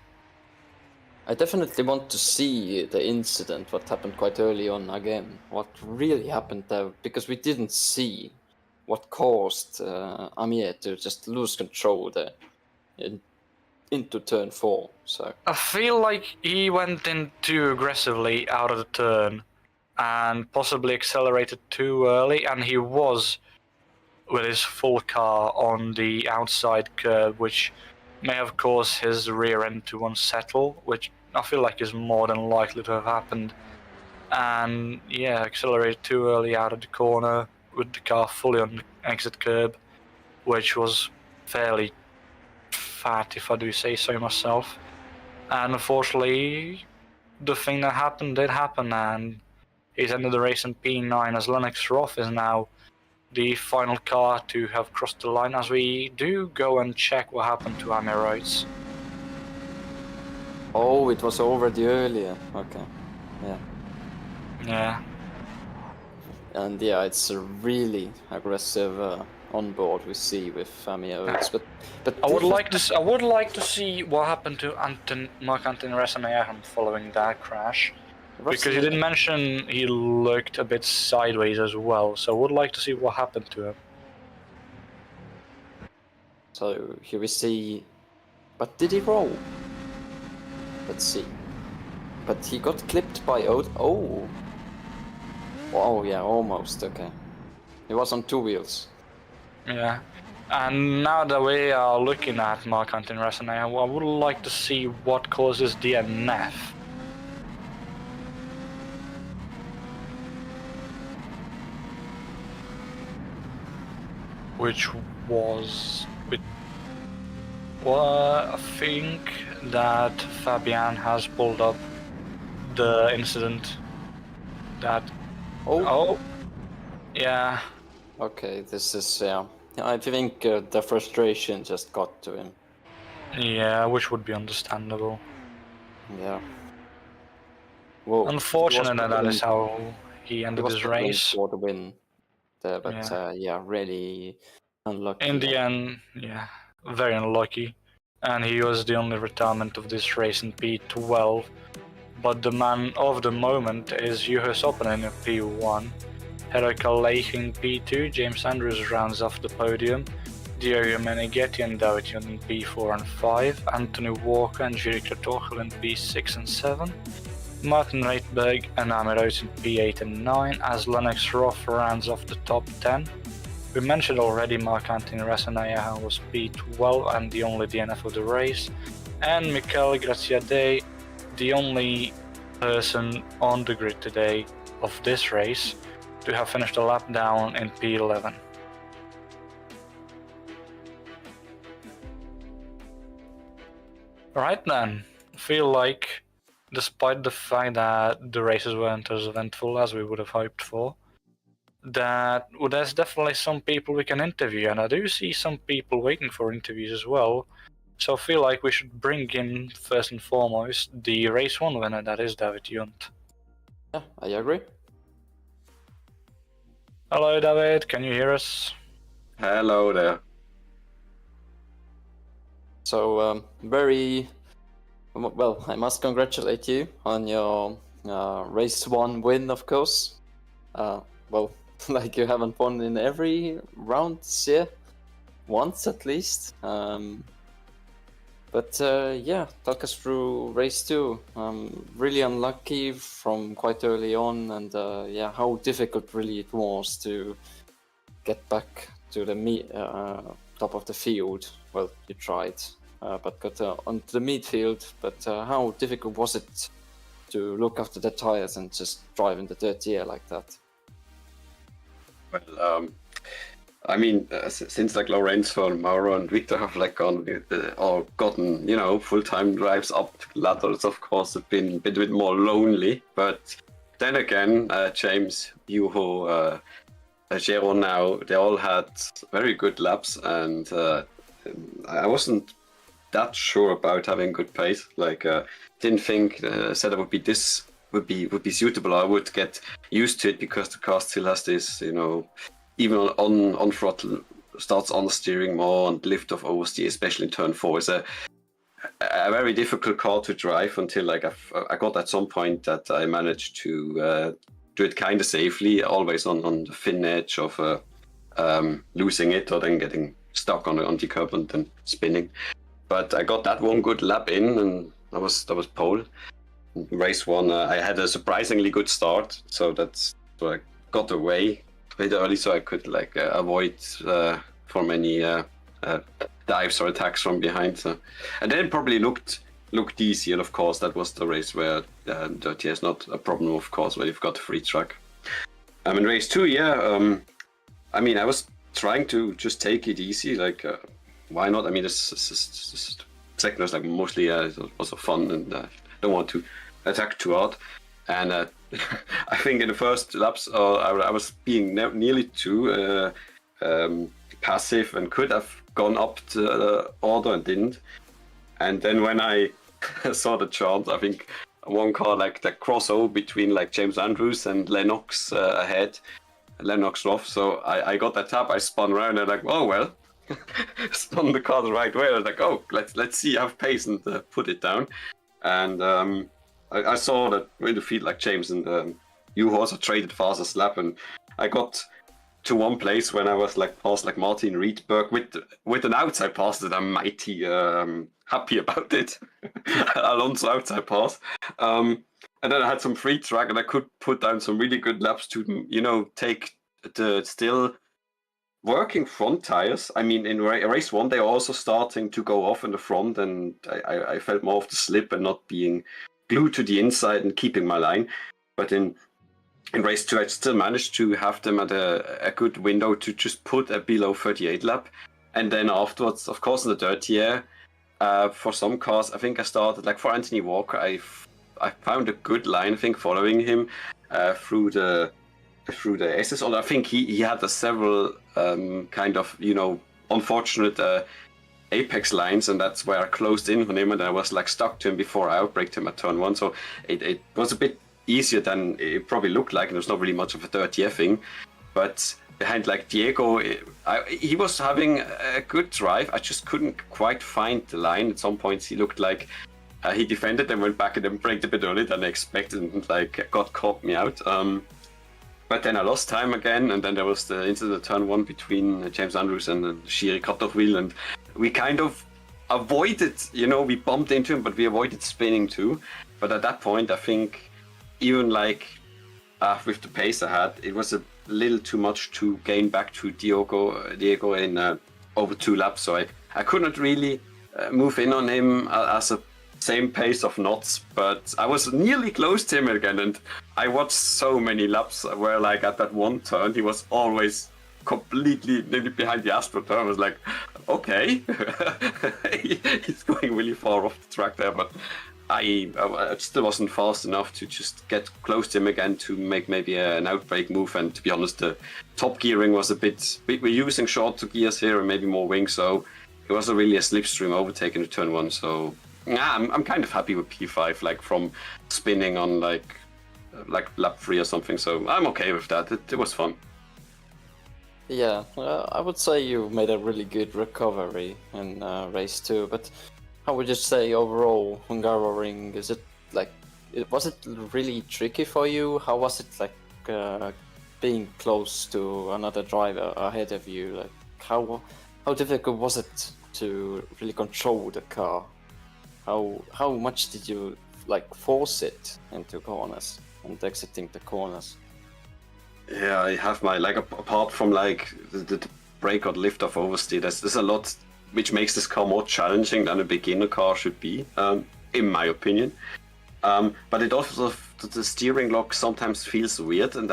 I definitely want to see the incident, what happened quite early on again. What really happened there, because we didn't see what caused Amir to just lose control there. into turn 4. So I feel like he went in too aggressively out of the turn and possibly accelerated too early, and he was with his full car on the outside curb, which may have caused his rear end to unsettle, which I feel like is more than likely to have happened. And yeah, accelerated too early out of the corner with the car fully on the exit curb, which was fairly fat, if I do say so myself. And unfortunately, the thing that happened did happen, and he's ended the race in P9 as Rohtjarv is now the final car to have crossed the line, as we do go and check what happened to Camerawork. oh, it was already earlier. Okay, yeah. Yeah. And yeah, it's a really aggressive onboard we see with Famiox, but I would like to see what happened to Marc-Anton Resanayahan following that crash, because you didn't mention he looked a bit sideways as well. So I would like to see what happened to him. So here we see, but did he roll? Let's see. But he got clipped by oh. Oh yeah, almost. Okay. He was on 2 wheels. Yeah. And now that we are looking at Marc-Anton Resanayahan, I would like to see what causes DNF. Which was I think that Fabian has pulled up the incident that. Oh. Yeah. Okay, this is yeah. I think the frustration just got to him. Yeah, which would be understandable. Yeah. Well, unfortunately, that is how he ended his race. For the win there, but yeah, really unlucky. In the end, yeah, very unlucky. And he was the only retirement of this race in P12. But the man of the moment is Juhas Opponen in P1. Herika Leich in P2, James Andrews rounds off the podium. Diogo Meneghetti and David Young in P4 and 5. Anthony Walker and Jiri Kratochel in P6 and 7. Martin Reitberg and Amiros in P8 and 9 as Rohtjarv rounds off the top 10. We mentioned already Marc-Anton Resanayahan was P12 and the only DNF of the race, and Mikel Graziadei, the only person on the grid today of this race to have finished a lap down in P11. Right then, I feel like despite the fact that the races weren't as eventful as we would have hoped for, that there's definitely some people we can interview, and I do see some people waiting for interviews as well. So I feel like we should bring in first and foremost the race 1 winner, that is David Junt. Yeah, I agree. Hello David, can you hear us? Hello there. So very well, I must congratulate you on your race 1 win, of course. Well, like you haven't won in every round this year, once at least. But yeah, talk us through race 2. Really unlucky from quite early on, and yeah, how difficult really it was to get back to the top of the field. Well, you tried, but got onto the midfield. But how difficult was it to look after the tires and just drive in the dirty air like that? Well, I mean, since like Lorenzo and Mauro and Victor have like gone or gotten, you know, full-time drives up ladders, of course, have been a bit more lonely. But then again, James, Juho, Jero now, they all had very good laps, and I wasn't that sure about having good pace. Like, didn't think setup would be suitable. I would get used to it because the car still has this, you know, even on throttle, starts on steering more and lift off oversteer, especially in turn 4. It's a very difficult car to drive until like I got at some point that I managed to do it kind of safely, always on the thin edge of losing it or then getting stuck on the curb and then spinning. but I got that one good lap in, and that was pole. Race 1, I had a surprisingly good start, so I got away a bit early, so I could like avoid from any dives or attacks from behind. So. And then it probably looked easier. Of course, that was the race where dirty is not a problem. Of course, where you've got a free track. In race 2, I mean, I was trying to just take it easy. Like, why not? I mean, this second was like mostly also fun, and don't want to attack too hard. And I think in the first laps, I was being nearly too passive and could have gone up the order and didn't. And then when I saw the chance, I think one car like the crossover between like James Andrews and Lennox ahead, Lennox off. So I got that tap. I spun around and like, oh well, spun the car the right way. I was like, oh, let's see, have pace and put it down. And I saw that in the field like James and you also traded fastest lap, and I got to one place when I was like past like Martin Riedberg with an outside pass that I'm mighty happy about it. Alonso outside pass. And then I had some free track and I could put down some really good laps to, you know, take the still working front tires. I mean, in race 1, they're also starting to go off in the front, and I felt more of the slip and not being glued to the inside and keeping my line. But in race 2, I still managed to have them at a good window to just put a below 38 lap. And then afterwards, of course, in the dirty air, for some cars, I think I started, like for Anthony Walker, I found a good line, I think, following him through the SS. Although I think he had several kind of, you know, unfortunate apex lines, and that's where I closed in on him, and I was like stuck to him before I outbraked him at turn 1. So it was a bit easier than it probably looked like, and there's not really much of a dirty effing. But behind like Diego, he was having a good drive. I just couldn't quite find the line. At some points he looked like he defended and went back and then braked a bit earlier than I expected, and like caught me out. But then I lost time again, and then there was the incident at turn 1 between James Andrews and the Schiri cutoff wheel, and we kind of avoided, you know, we bumped into him, but we avoided spinning too. But at that point, I think even like with the pace I had, it was a little too much to gain back to Diego in over 2 laps. So I could not really move in on him as a same pace of knots, but I was nearly close to him again, and I watched so many laps where like at that one turn he was always completely behind the AstroTurf. I was like, okay, he's going really far off the track there, but I still wasn't fast enough to just get close to him again to make maybe an outbrake move. And to be honest, the top gearing was a bit we're using shorter gears here and maybe more wings, so it wasn't really a slipstream overtaking to turn 1. So yeah, I'm kind of happy with P5, like from spinning on like lap 3 or something. So I'm okay with that. It was fun. Yeah, I would say you made a really good recovery in race 2, but how would you say overall Hungaroring? Is it like, was it really tricky for you? How was it like being close to another driver ahead of you? Like how difficult was it to really control the car? How much did you like force it into corners and exiting the corners? Yeah, I have my like apart from like the brake or lift off oversteer, there's a lot which makes this car more challenging than a beginner car should be, in my opinion. But it also, the steering lock sometimes feels weird, and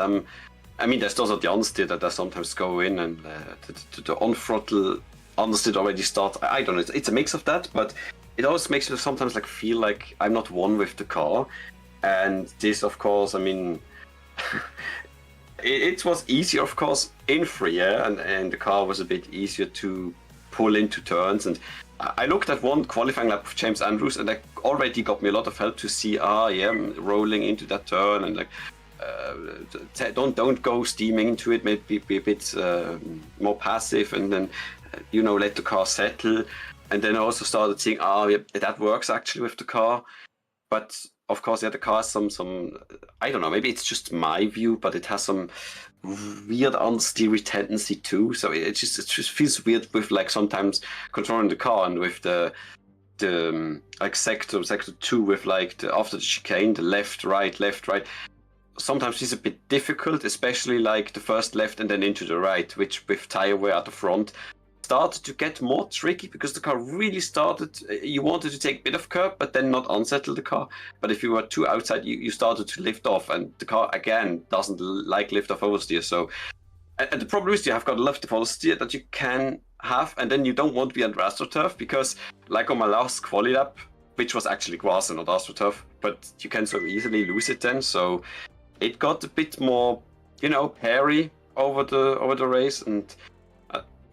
I mean, there's also the understeer that I sometimes go in, and the on-throttle understeer already starts. I don't know, it's a mix of that, but it always makes me sometimes like feel like I'm not one with the car. And this, of course, I mean, it was easier, of course, in free air, and the car was a bit easier to pull into turns. And I looked at one qualifying lap with James Andrews, and that already got me a lot of help to see, I'm rolling into that turn, and like don't go steaming into it, maybe be a bit more passive, and then let the car settle. And then I also started seeing, that works actually with the car. But of course, the car has some I don't know, maybe it's just my view, but it has some weird understeery tendency too. So it just feels weird with like sometimes controlling the car and with the the like sector 2 with like after the chicane, the left, right. Sometimes it's a bit difficult, especially like the first left and then into the right, which with tire wear at the front started to get more tricky because the car really started. You wanted to take a bit of curb, but then not unsettle the car. But if you were too outside, you started to lift off, and the car again doesn't like lift off oversteer. So, and the problem is you have got a lift off oversteer that you can have, and then you don't want to be on AstroTurf because, like on my last quali lap, which was actually grass and not AstroTurf, but you can so easily lose it then. So it got a bit more, hairy over the race, and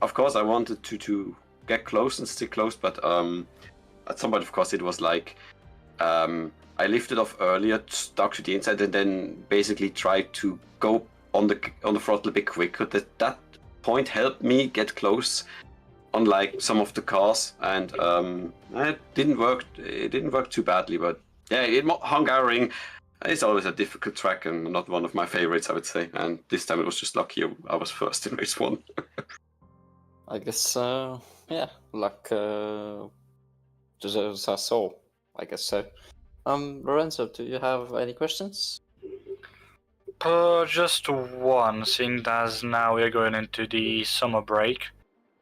of course I wanted to get close and stick close, but at some point, of course, it was like I lifted off earlier, stuck to the inside, and then basically tried to go on the throttle a bit quicker. That point helped me get close, unlike some of the cars, and it didn't work. It didn't work too badly, but yeah, Hungarian is always a difficult track and not one of my favorites, I would say. And this time it was just lucky I was first in race 1. I guess, luck deserves us all. I guess so. Lorenzo, do you have any questions? Just one, seeing as now we're going into the summer break.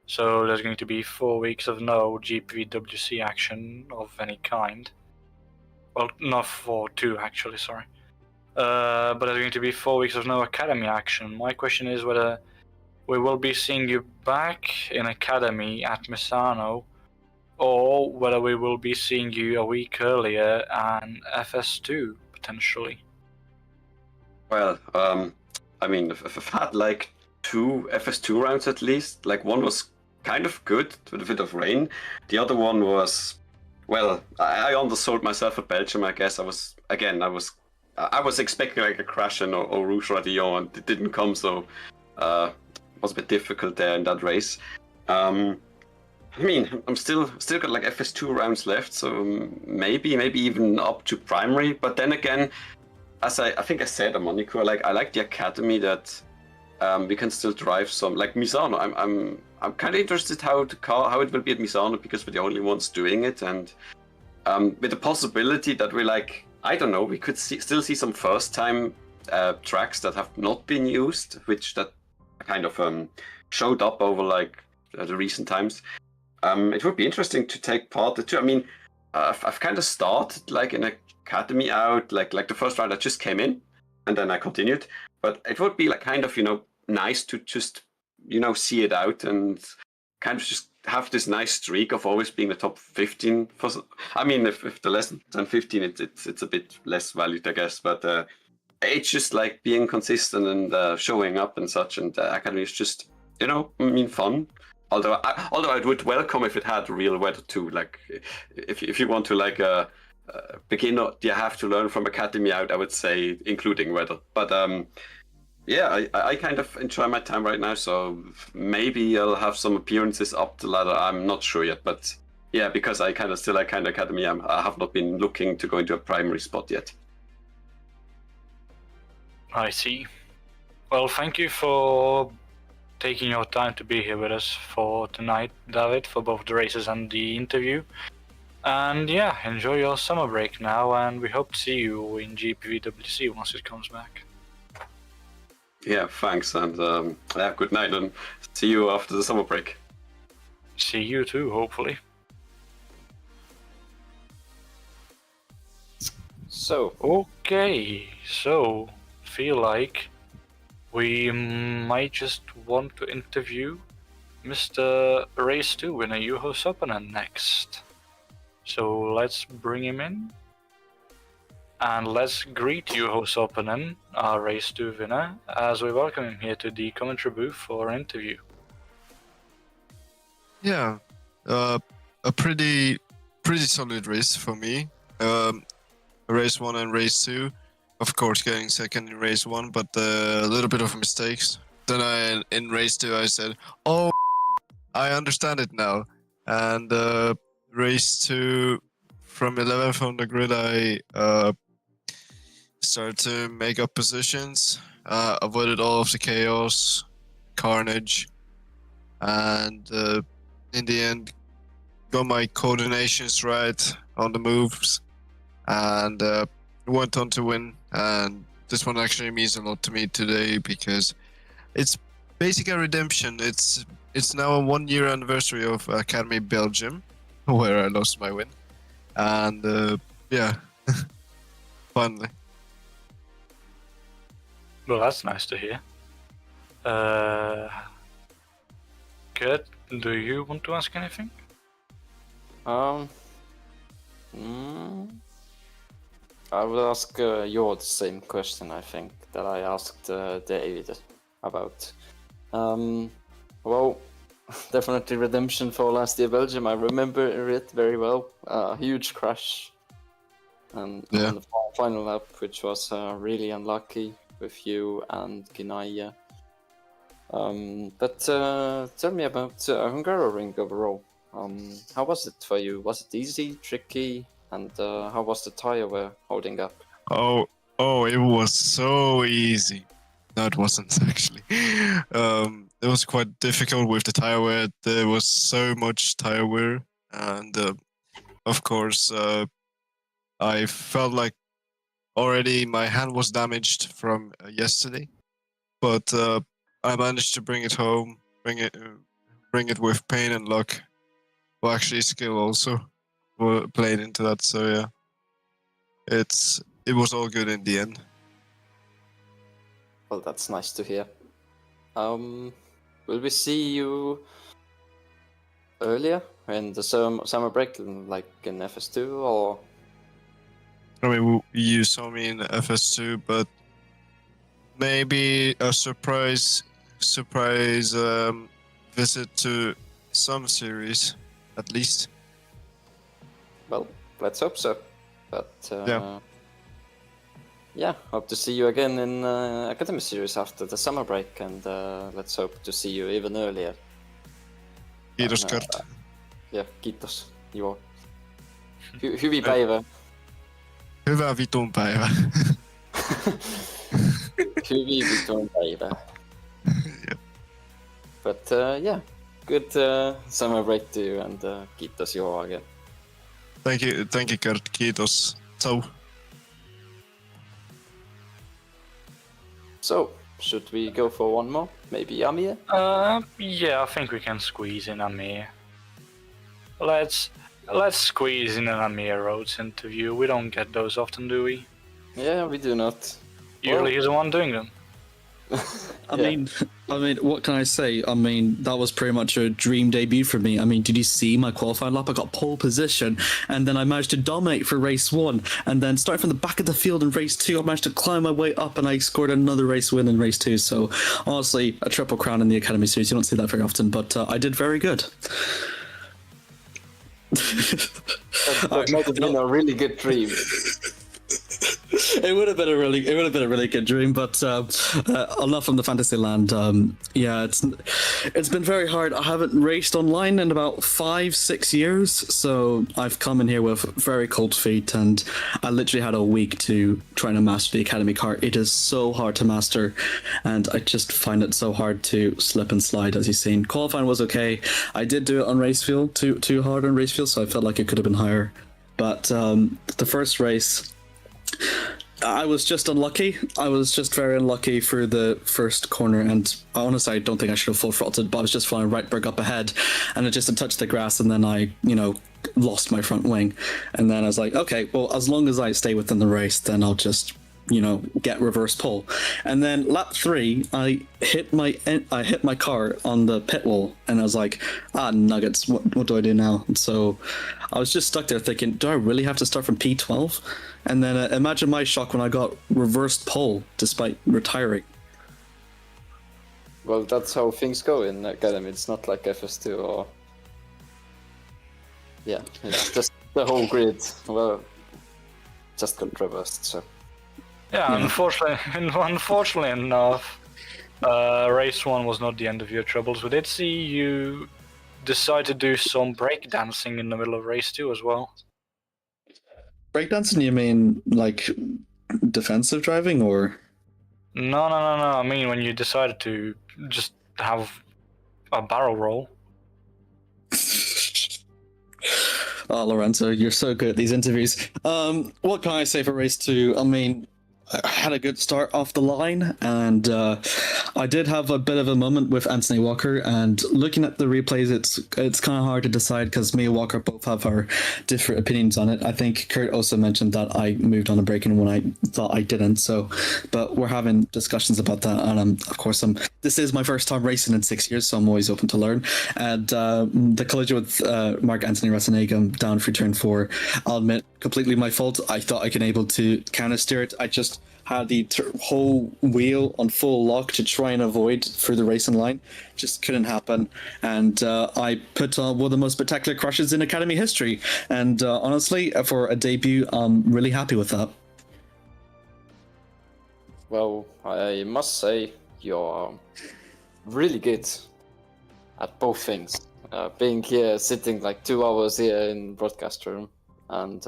So there's going to be 4 weeks of no GPVWC action of any kind. Well, not 2 actually, sorry. But there's going to be 4 weeks of no academy action. My question is whether we will be seeing you back in academy at Misano, or whether we will be seeing you a week earlier and FS2 potentially. Well, I mean, I've had like 2 FS2 rounds at least. Like one was kind of good with a bit of rain. The other one was, well, I undersold myself at Belgium. I guess I was expecting like a crash or Rouge Radio, and it didn't come. So it was a bit difficult there in that race. I mean, I'm still got like FS2 rounds left, so maybe even up to primary. But then again, as I think I said a Monaco, like I like the academy that we can still drive some like Misano. I'm kind of interested how it will be at Misano because we're the only ones doing it, and with the possibility that we like, I don't know, we could still see some first time tracks that have not been used, which that kind of showed up over like the recent times. It would be interesting to take part too. I mean, I've kind of started like an academy out, like the first round I just came in, and then I continued. But it would be like kind of nice to just see it out and kind of just have this nice streak of always being the top 15. I mean, if the less than 15, it's a bit less valued, I guess. But it's just like being consistent and showing up and such. And academy is just fun. Although I would welcome if it had real weather too. Like if you want to like beginner, you have to learn from academy out. I would say including weather. But yeah, I kind of enjoy my time right now. So maybe I'll have some appearances up the ladder. I'm not sure yet, but yeah, because I kind of still like kind of academy. I have not been looking to go into a primary spot yet. I see. Well, thank you for taking your time to be here with us for tonight, David, for both the races and the interview. And yeah, enjoy your summer break now, and we hope to see you in GPVWC once it comes back. Yeah, thanks, and yeah, good night, and see you after the summer break. See you too, hopefully. So, okay, so feel like we might just want to interview Mr. Race 2 winner Juho Sopanen next. So let's bring him in. And let's greet Juho Sopanen, our Race 2 winner, as we welcome him here to the commentary booth for an interview. Yeah, a pretty solid race for me. Race 1 and race 2. Of course, getting second in race 1, but a little bit of mistakes. Then in race 2, I said, "Oh, I understand it now." And race 2, from 11th on the grid, I started to make up positions, avoided all of the chaos, carnage, and in the end, got my coordinations right on the moves, and went on to win. And this one actually means a lot to me today because it's basically a redemption. It's now a 1-year anniversary of Academy Belgium, where I lost my win, and yeah, finally. Well, that's nice to hear. Kurt, do you want to ask anything? I will ask you the same question, I think, that I asked David about. Well, definitely redemption for last year Belgium. I remember it very well. Huge crash and Yeah. on the final lap, which was really unlucky with you and Ginaya. But tell me about Hungaroring overall. How was it for you? Was it easy, tricky, and how was the tire wear holding up? Oh, it was so easy. No, it wasn't actually. It was quite difficult with the tire wear. There was so much tire wear, and of course, I felt like already my hand was damaged from yesterday, but I managed to bring it home, bring it with pain and luck. Well, actually, skill also played into that. So yeah, it was all good in the end. Well, that's nice to hear. Will we see you earlier in the summer break, like in FS2, or? I mean, you saw me in FS2, but maybe a surprise visit to some series, at least. Well, let's hope so. But Yeah. yeah, hope to see you again in Academy Series after the summer break, and let's hope to see you even earlier. Kiitos, Kert. Ja, kiitos. Joo. Hyviä päivää. Hyvää vitun päivää. Hyviä vitun päivää. Yep. But yeah, good summer break to you, and kiitos Juho again. Thank you, Kert. Kiitos. Ciao. So, should we go for one more? Maybe Amir? Yeah, I think we can squeeze in Amir. Let's squeeze in an Amir Rhodes interview. We don't get those often, do we? Yeah, we do not. Usually he's the one doing them. I mean, what can I say? I mean, that was pretty much a dream debut for me. I mean, did you see my qualifying lap? I got pole position, and then I managed to dominate for race 1. And then starting from the back of the field in race 2, I managed to climb my way up, and I scored another race win in race 2. So, honestly, a triple crown in the Academy Series. You don't see that very often, but I did very good. That might have been a really good dream. It would have been a really good dream, but enough from the fantasy land. Yeah, it's been very hard. I haven't raced online in about 5-6 years, so I've come in here with very cold feet, and I literally had a week to try to master the Academy car. It is so hard to master, and I just find it so hard to slip and slide, as you've seen. Qualifying was okay. I did do it on race field, too hard on race field, so I felt like it could have been higher. But the first race, I was just unlucky. I was just very unlucky for the first corner, and honestly, I don't think I should have full throttled, but I was just flying Rightberg up ahead, and it just touched the grass, and then I, lost my front wing. And then I was like, okay, well, as long as I stay within the race, then I'll just, get reverse pole. And then lap 3, I hit my car on the pit wall, and I was like, nuggets, what do I do now? And so I was just stuck there thinking, do I really have to start from P12? And then imagine my shock when I got reversed pole despite retiring. Well, that's how things go in Academy. It's not like FS2 or... Yeah, it's just the whole grid. Well, just got reversed, so... Yeah, unfortunately enough, race 1 was not the end of your troubles. We did see you decide to do some breakdancing in the middle of race 2 as well. Breakdancing, you mean like defensive driving, or? No. I mean, when you decided to just have a barrel roll. Oh, Lorenzo, you're so good at these interviews. What can I say for race 2? I mean, I had a good start off the line, and I did have a bit of a moment with Anthony Walker. And looking at the replays, it's kind of hard to decide because me and Walker both have our different opinions on it. I think Kert also mentioned that I moved on a braking when I thought I didn't. So, but we're having discussions about that, and of course, this is my first time racing in 6 years, so I'm always open to learn. And the collision with Mark Anthony Rasenegam down for turn 4, I'll admit, completely my fault. I thought I could able to counter steer it. I just had the whole wheel on full lock to try and avoid through the racing line. Just couldn't happen. And I put on one of the most spectacular crashes in Academy history. And honestly, for a debut, I'm really happy with that. Well, I must say you're really good at both things. Being here, sitting like 2 hours here in broadcast room, and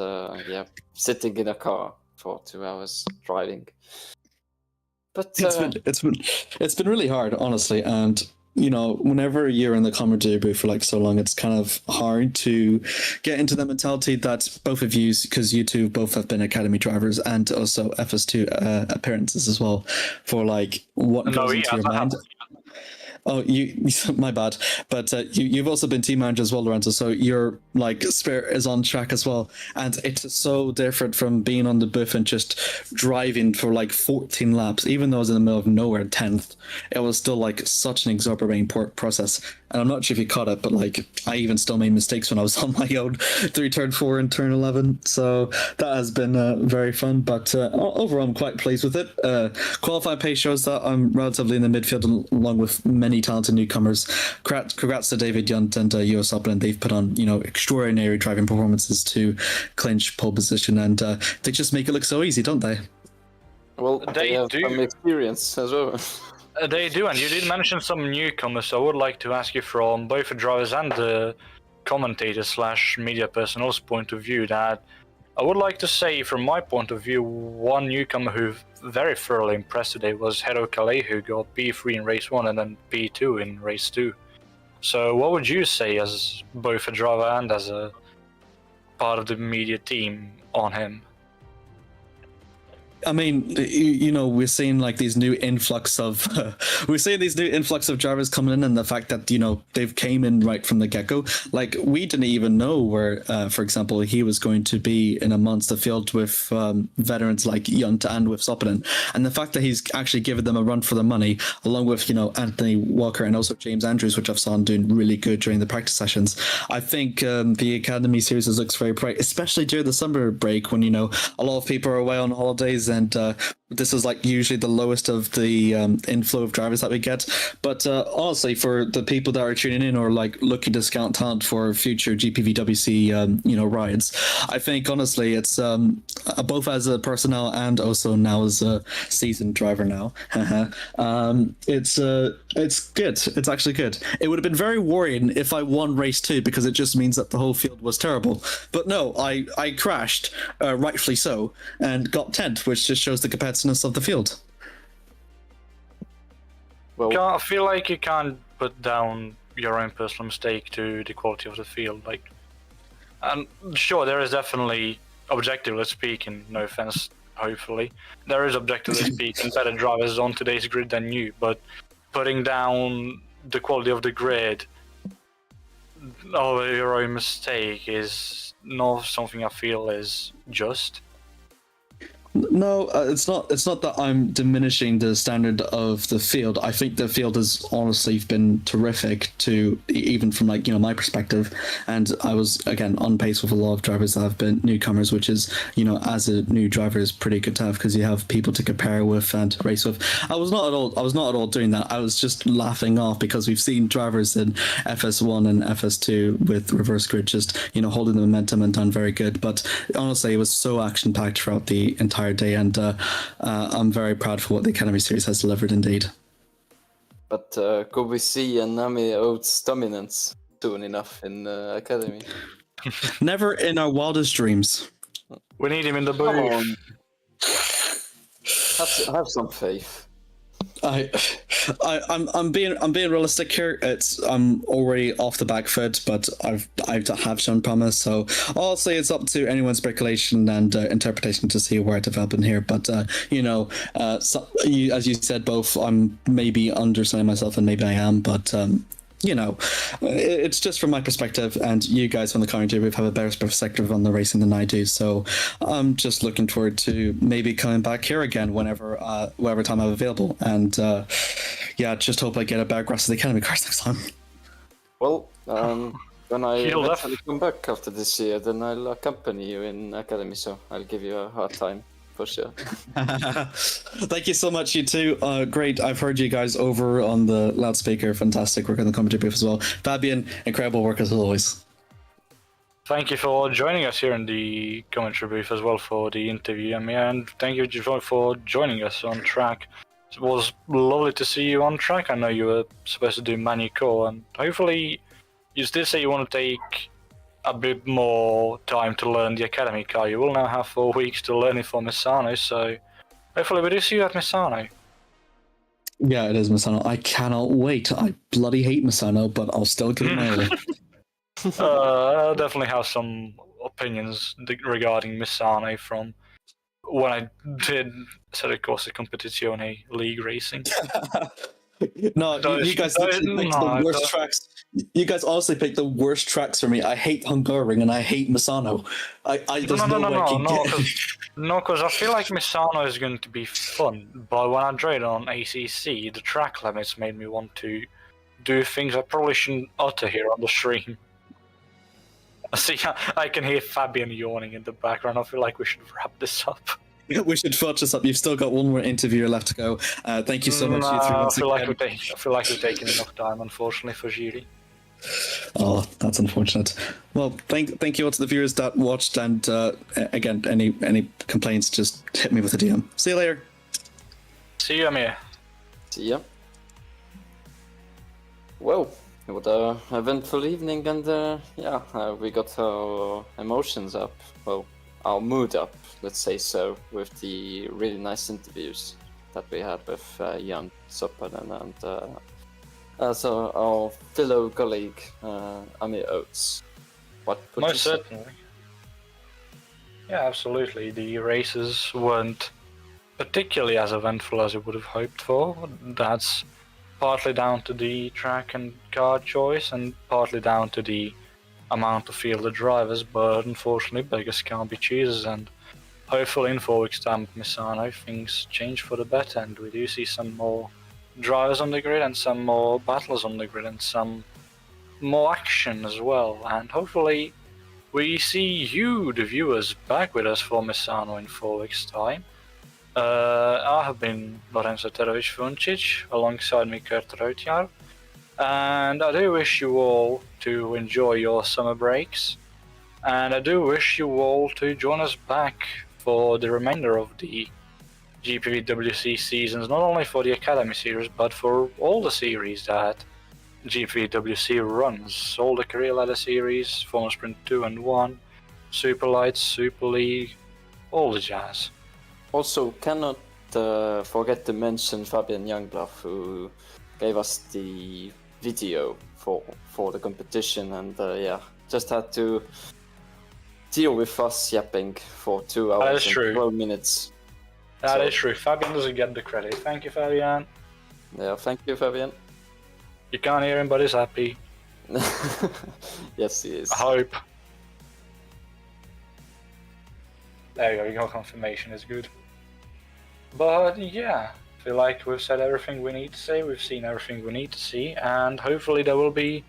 sitting in a car for 2 hours driving. But it's been really hard, honestly. And you know, whenever you're in the commentary booth for like so long, it's kind of hard to get into the mentality that both of you, because you two both have been academy drivers and also FS2 appearances as well, for like what goes into your mind. Oh, my bad. But you've also been team manager as well, Lorenzo. So your like spirit is on track as well, and it's so different from being on the booth and just driving for like 14 laps. Even though I was in the middle of nowhere, 10th, it was still like such an exorbitant process. And I'm not sure if you caught it, but like I even still made mistakes when I was on my own through turn 4 and turn 11. So that has been very fun. But overall, I'm quite pleased with it. Qualifying pace shows that I'm relatively in the midfield, along with many talented newcomers. Congrats to David Yunt and US Upland. They've put on, you know, extraordinary driving performances to clinch pole position, and they just make it look so easy, don't they? Well, they have do. some experience as well. They do, and you did mention some newcomers, so I would like to ask you from both the drivers and the commentator/media personnel's point of view that I would like to say, from my point of view, one newcomer who very thoroughly impressed today was Hero Calais, who got P3 in race 1 and then P2 in race 2. So what would you say as both a driver and as a part of the media team on him? I mean, you know, we're seeing like these new influx of drivers coming in, and the fact that, you know, they've came in right from the get-go. Like, we didn't even know where, for example, he was going to be in a monster field with veterans like Yunt and with Soppinen. And the fact that he's actually given them a run for the money, along with, you know, Anthony Walker and also James Andrews, which I've saw doing really good during the practice sessions. I think the Academy series looks very bright, especially during the summer break when, you know, a lot of people are away on holidays, and this is like usually the lowest of the inflow of drivers that we get. But honestly, for the people that are tuning in or like looking to scout talent for future GPVWC you know, rides, I think honestly it's both as a personnel and also now as a seasoned driver now. It's good. It's actually good. It would have been very worrying if I won race 2, because it just means that the whole field was terrible. But no, I crashed, rightfully so, and got 10th, which just shows the competitiveness of the field. Well, I feel like you can't put down your own personal mistake to the quality of the field. Like, and sure, there is definitely, objectively speaking, no offense, hopefully, there is objectively speaking better drivers on today's grid than you, but putting down the quality of the grid over your own mistake is not something I feel is just. No, it's not. It's not that I'm diminishing the standard of the field. I think the field has honestly been terrific, to even from like, you know, my perspective. And I was again on pace with a lot of drivers that have been newcomers, which is, you know, as a new driver is pretty good to have, because you have people to compare with and race with. I was not at all doing that. I was just laughing off because we've seen drivers in FS1 and FS2 with reverse grid just, you know, holding the momentum and done very good. But honestly, it was so action packed throughout the entire day, and I'm very proud for what the Academy Series has delivered indeed. but could we see a Nami Oates dominance soon enough in Academy? Never in our wildest dreams. We need him in the Come booth. on. Have some faith. I'm being realistic here. I'm already off the back foot, but I have shown promise. So I'll say it's up to anyone's speculation and interpretation to see where I develop in here. But as you said, both I'm maybe underselling myself, and maybe I am, but. It's just from my perspective, and you guys on the commentary group have a better perspective on the racing than I do. So I'm just looking forward to maybe coming back here again whenever time I'm available. And just hope I get a better grasp of the Academy cars next time. Well, when I He'll eventually come back after this year, then I'll accompany you in Academy, so I'll give you a hard time. For sure. Thank you so much, you two. Great. I've heard you guys over on the loudspeaker. Fantastic work on the commentary booth as well. Fabian, incredible work as always. Thank you for joining us here in the commentary booth as well for the interview, and thank you for joining us on track. It was lovely to see you on track. I know you were supposed to do Manico, and hopefully you did say you want to take a bit more time to learn the Academy car. You will now have 4 weeks to learn it for Misano, so hopefully we do see you at Misano. Yeah, it is Misano. I cannot wait. I bloody hate Misano, but I'll still give it my all. I definitely have some opinions regarding Misano from when I did Serie Corse Competizione League racing. No, you guys literally picked the worst tracks. You guys honestly picked the worst tracks for me. I hate Hungarian and I hate Misano. No, because I feel like Misano is going to be fun, but when I drove it on ACC, the track limits made me want to do things I probably shouldn't utter here on the stream. See, I can hear Fabian yawning in the background. I feel like we should wrap this up. We should fudge this up. You've still got one more interview left to go. Thank you so much. I feel like we're taking enough time, unfortunately, for Judy. Oh, that's unfortunate. Well, thank you all to the viewers that watched, and again, any complaints, just hit me with a DM. See you later. See you, Amir. See ya. Well, it was an eventful evening, and we got our emotions up. Well, our mood up, let's say so, with the really nice interviews that we had with Jan Soppanen and also our fellow colleague Amir Oates. What would Most you say? certainly. Yeah, absolutely. The races weren't particularly as eventful as I would have hoped for. That's partly down to the track and car choice, and partly down to the amount of fielded drivers, but unfortunately beggars can't be choosers, and hopefully in 4 weeks' time at Misano things change for the better, and we do see some more drivers on the grid and some more battles on the grid and some more action as well, and hopefully we see you, the viewers, back with us for Misano in 4 weeks' time. I have been Lorenzo Eterovic-Funcic, alongside me Kert Rohtjarv, and I do wish you all to enjoy your summer breaks, and I do wish you all to join us back for the remainder of the GPVWC seasons, not only for the Academy series, but for all the series that GPVWC runs, all the career ladder series, Formula Sprint 2 and 1, Super Lights, Super League, all the jazz. Also, cannot forget to mention Fabian Jungbluth, who gave us the video for the competition, and just had to deal with us yapping for 2 hours and 12 minutes. That is true. Fabian doesn't get the credit. Thank you, Fabian. Yeah, thank you, Fabian. You can't hear him, but he's happy. Yes, he is. I hope. There you go, your confirmation is good. But yeah, I feel like we've said everything we need to say, we've seen everything we need to see, and hopefully there will be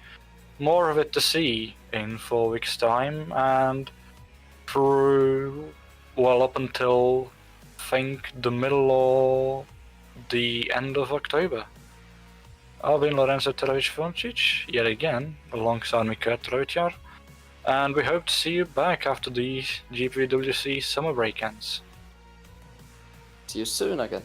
more of it to see in 4 weeks' time, and through, well, up until, I think, the middle or the end of October. I've been Lorenzo Eterovic-Funcic, yet again, alongside me Kert Rohtjarv, and we hope to see you back after the GPVWC summer break ends. See you soon again.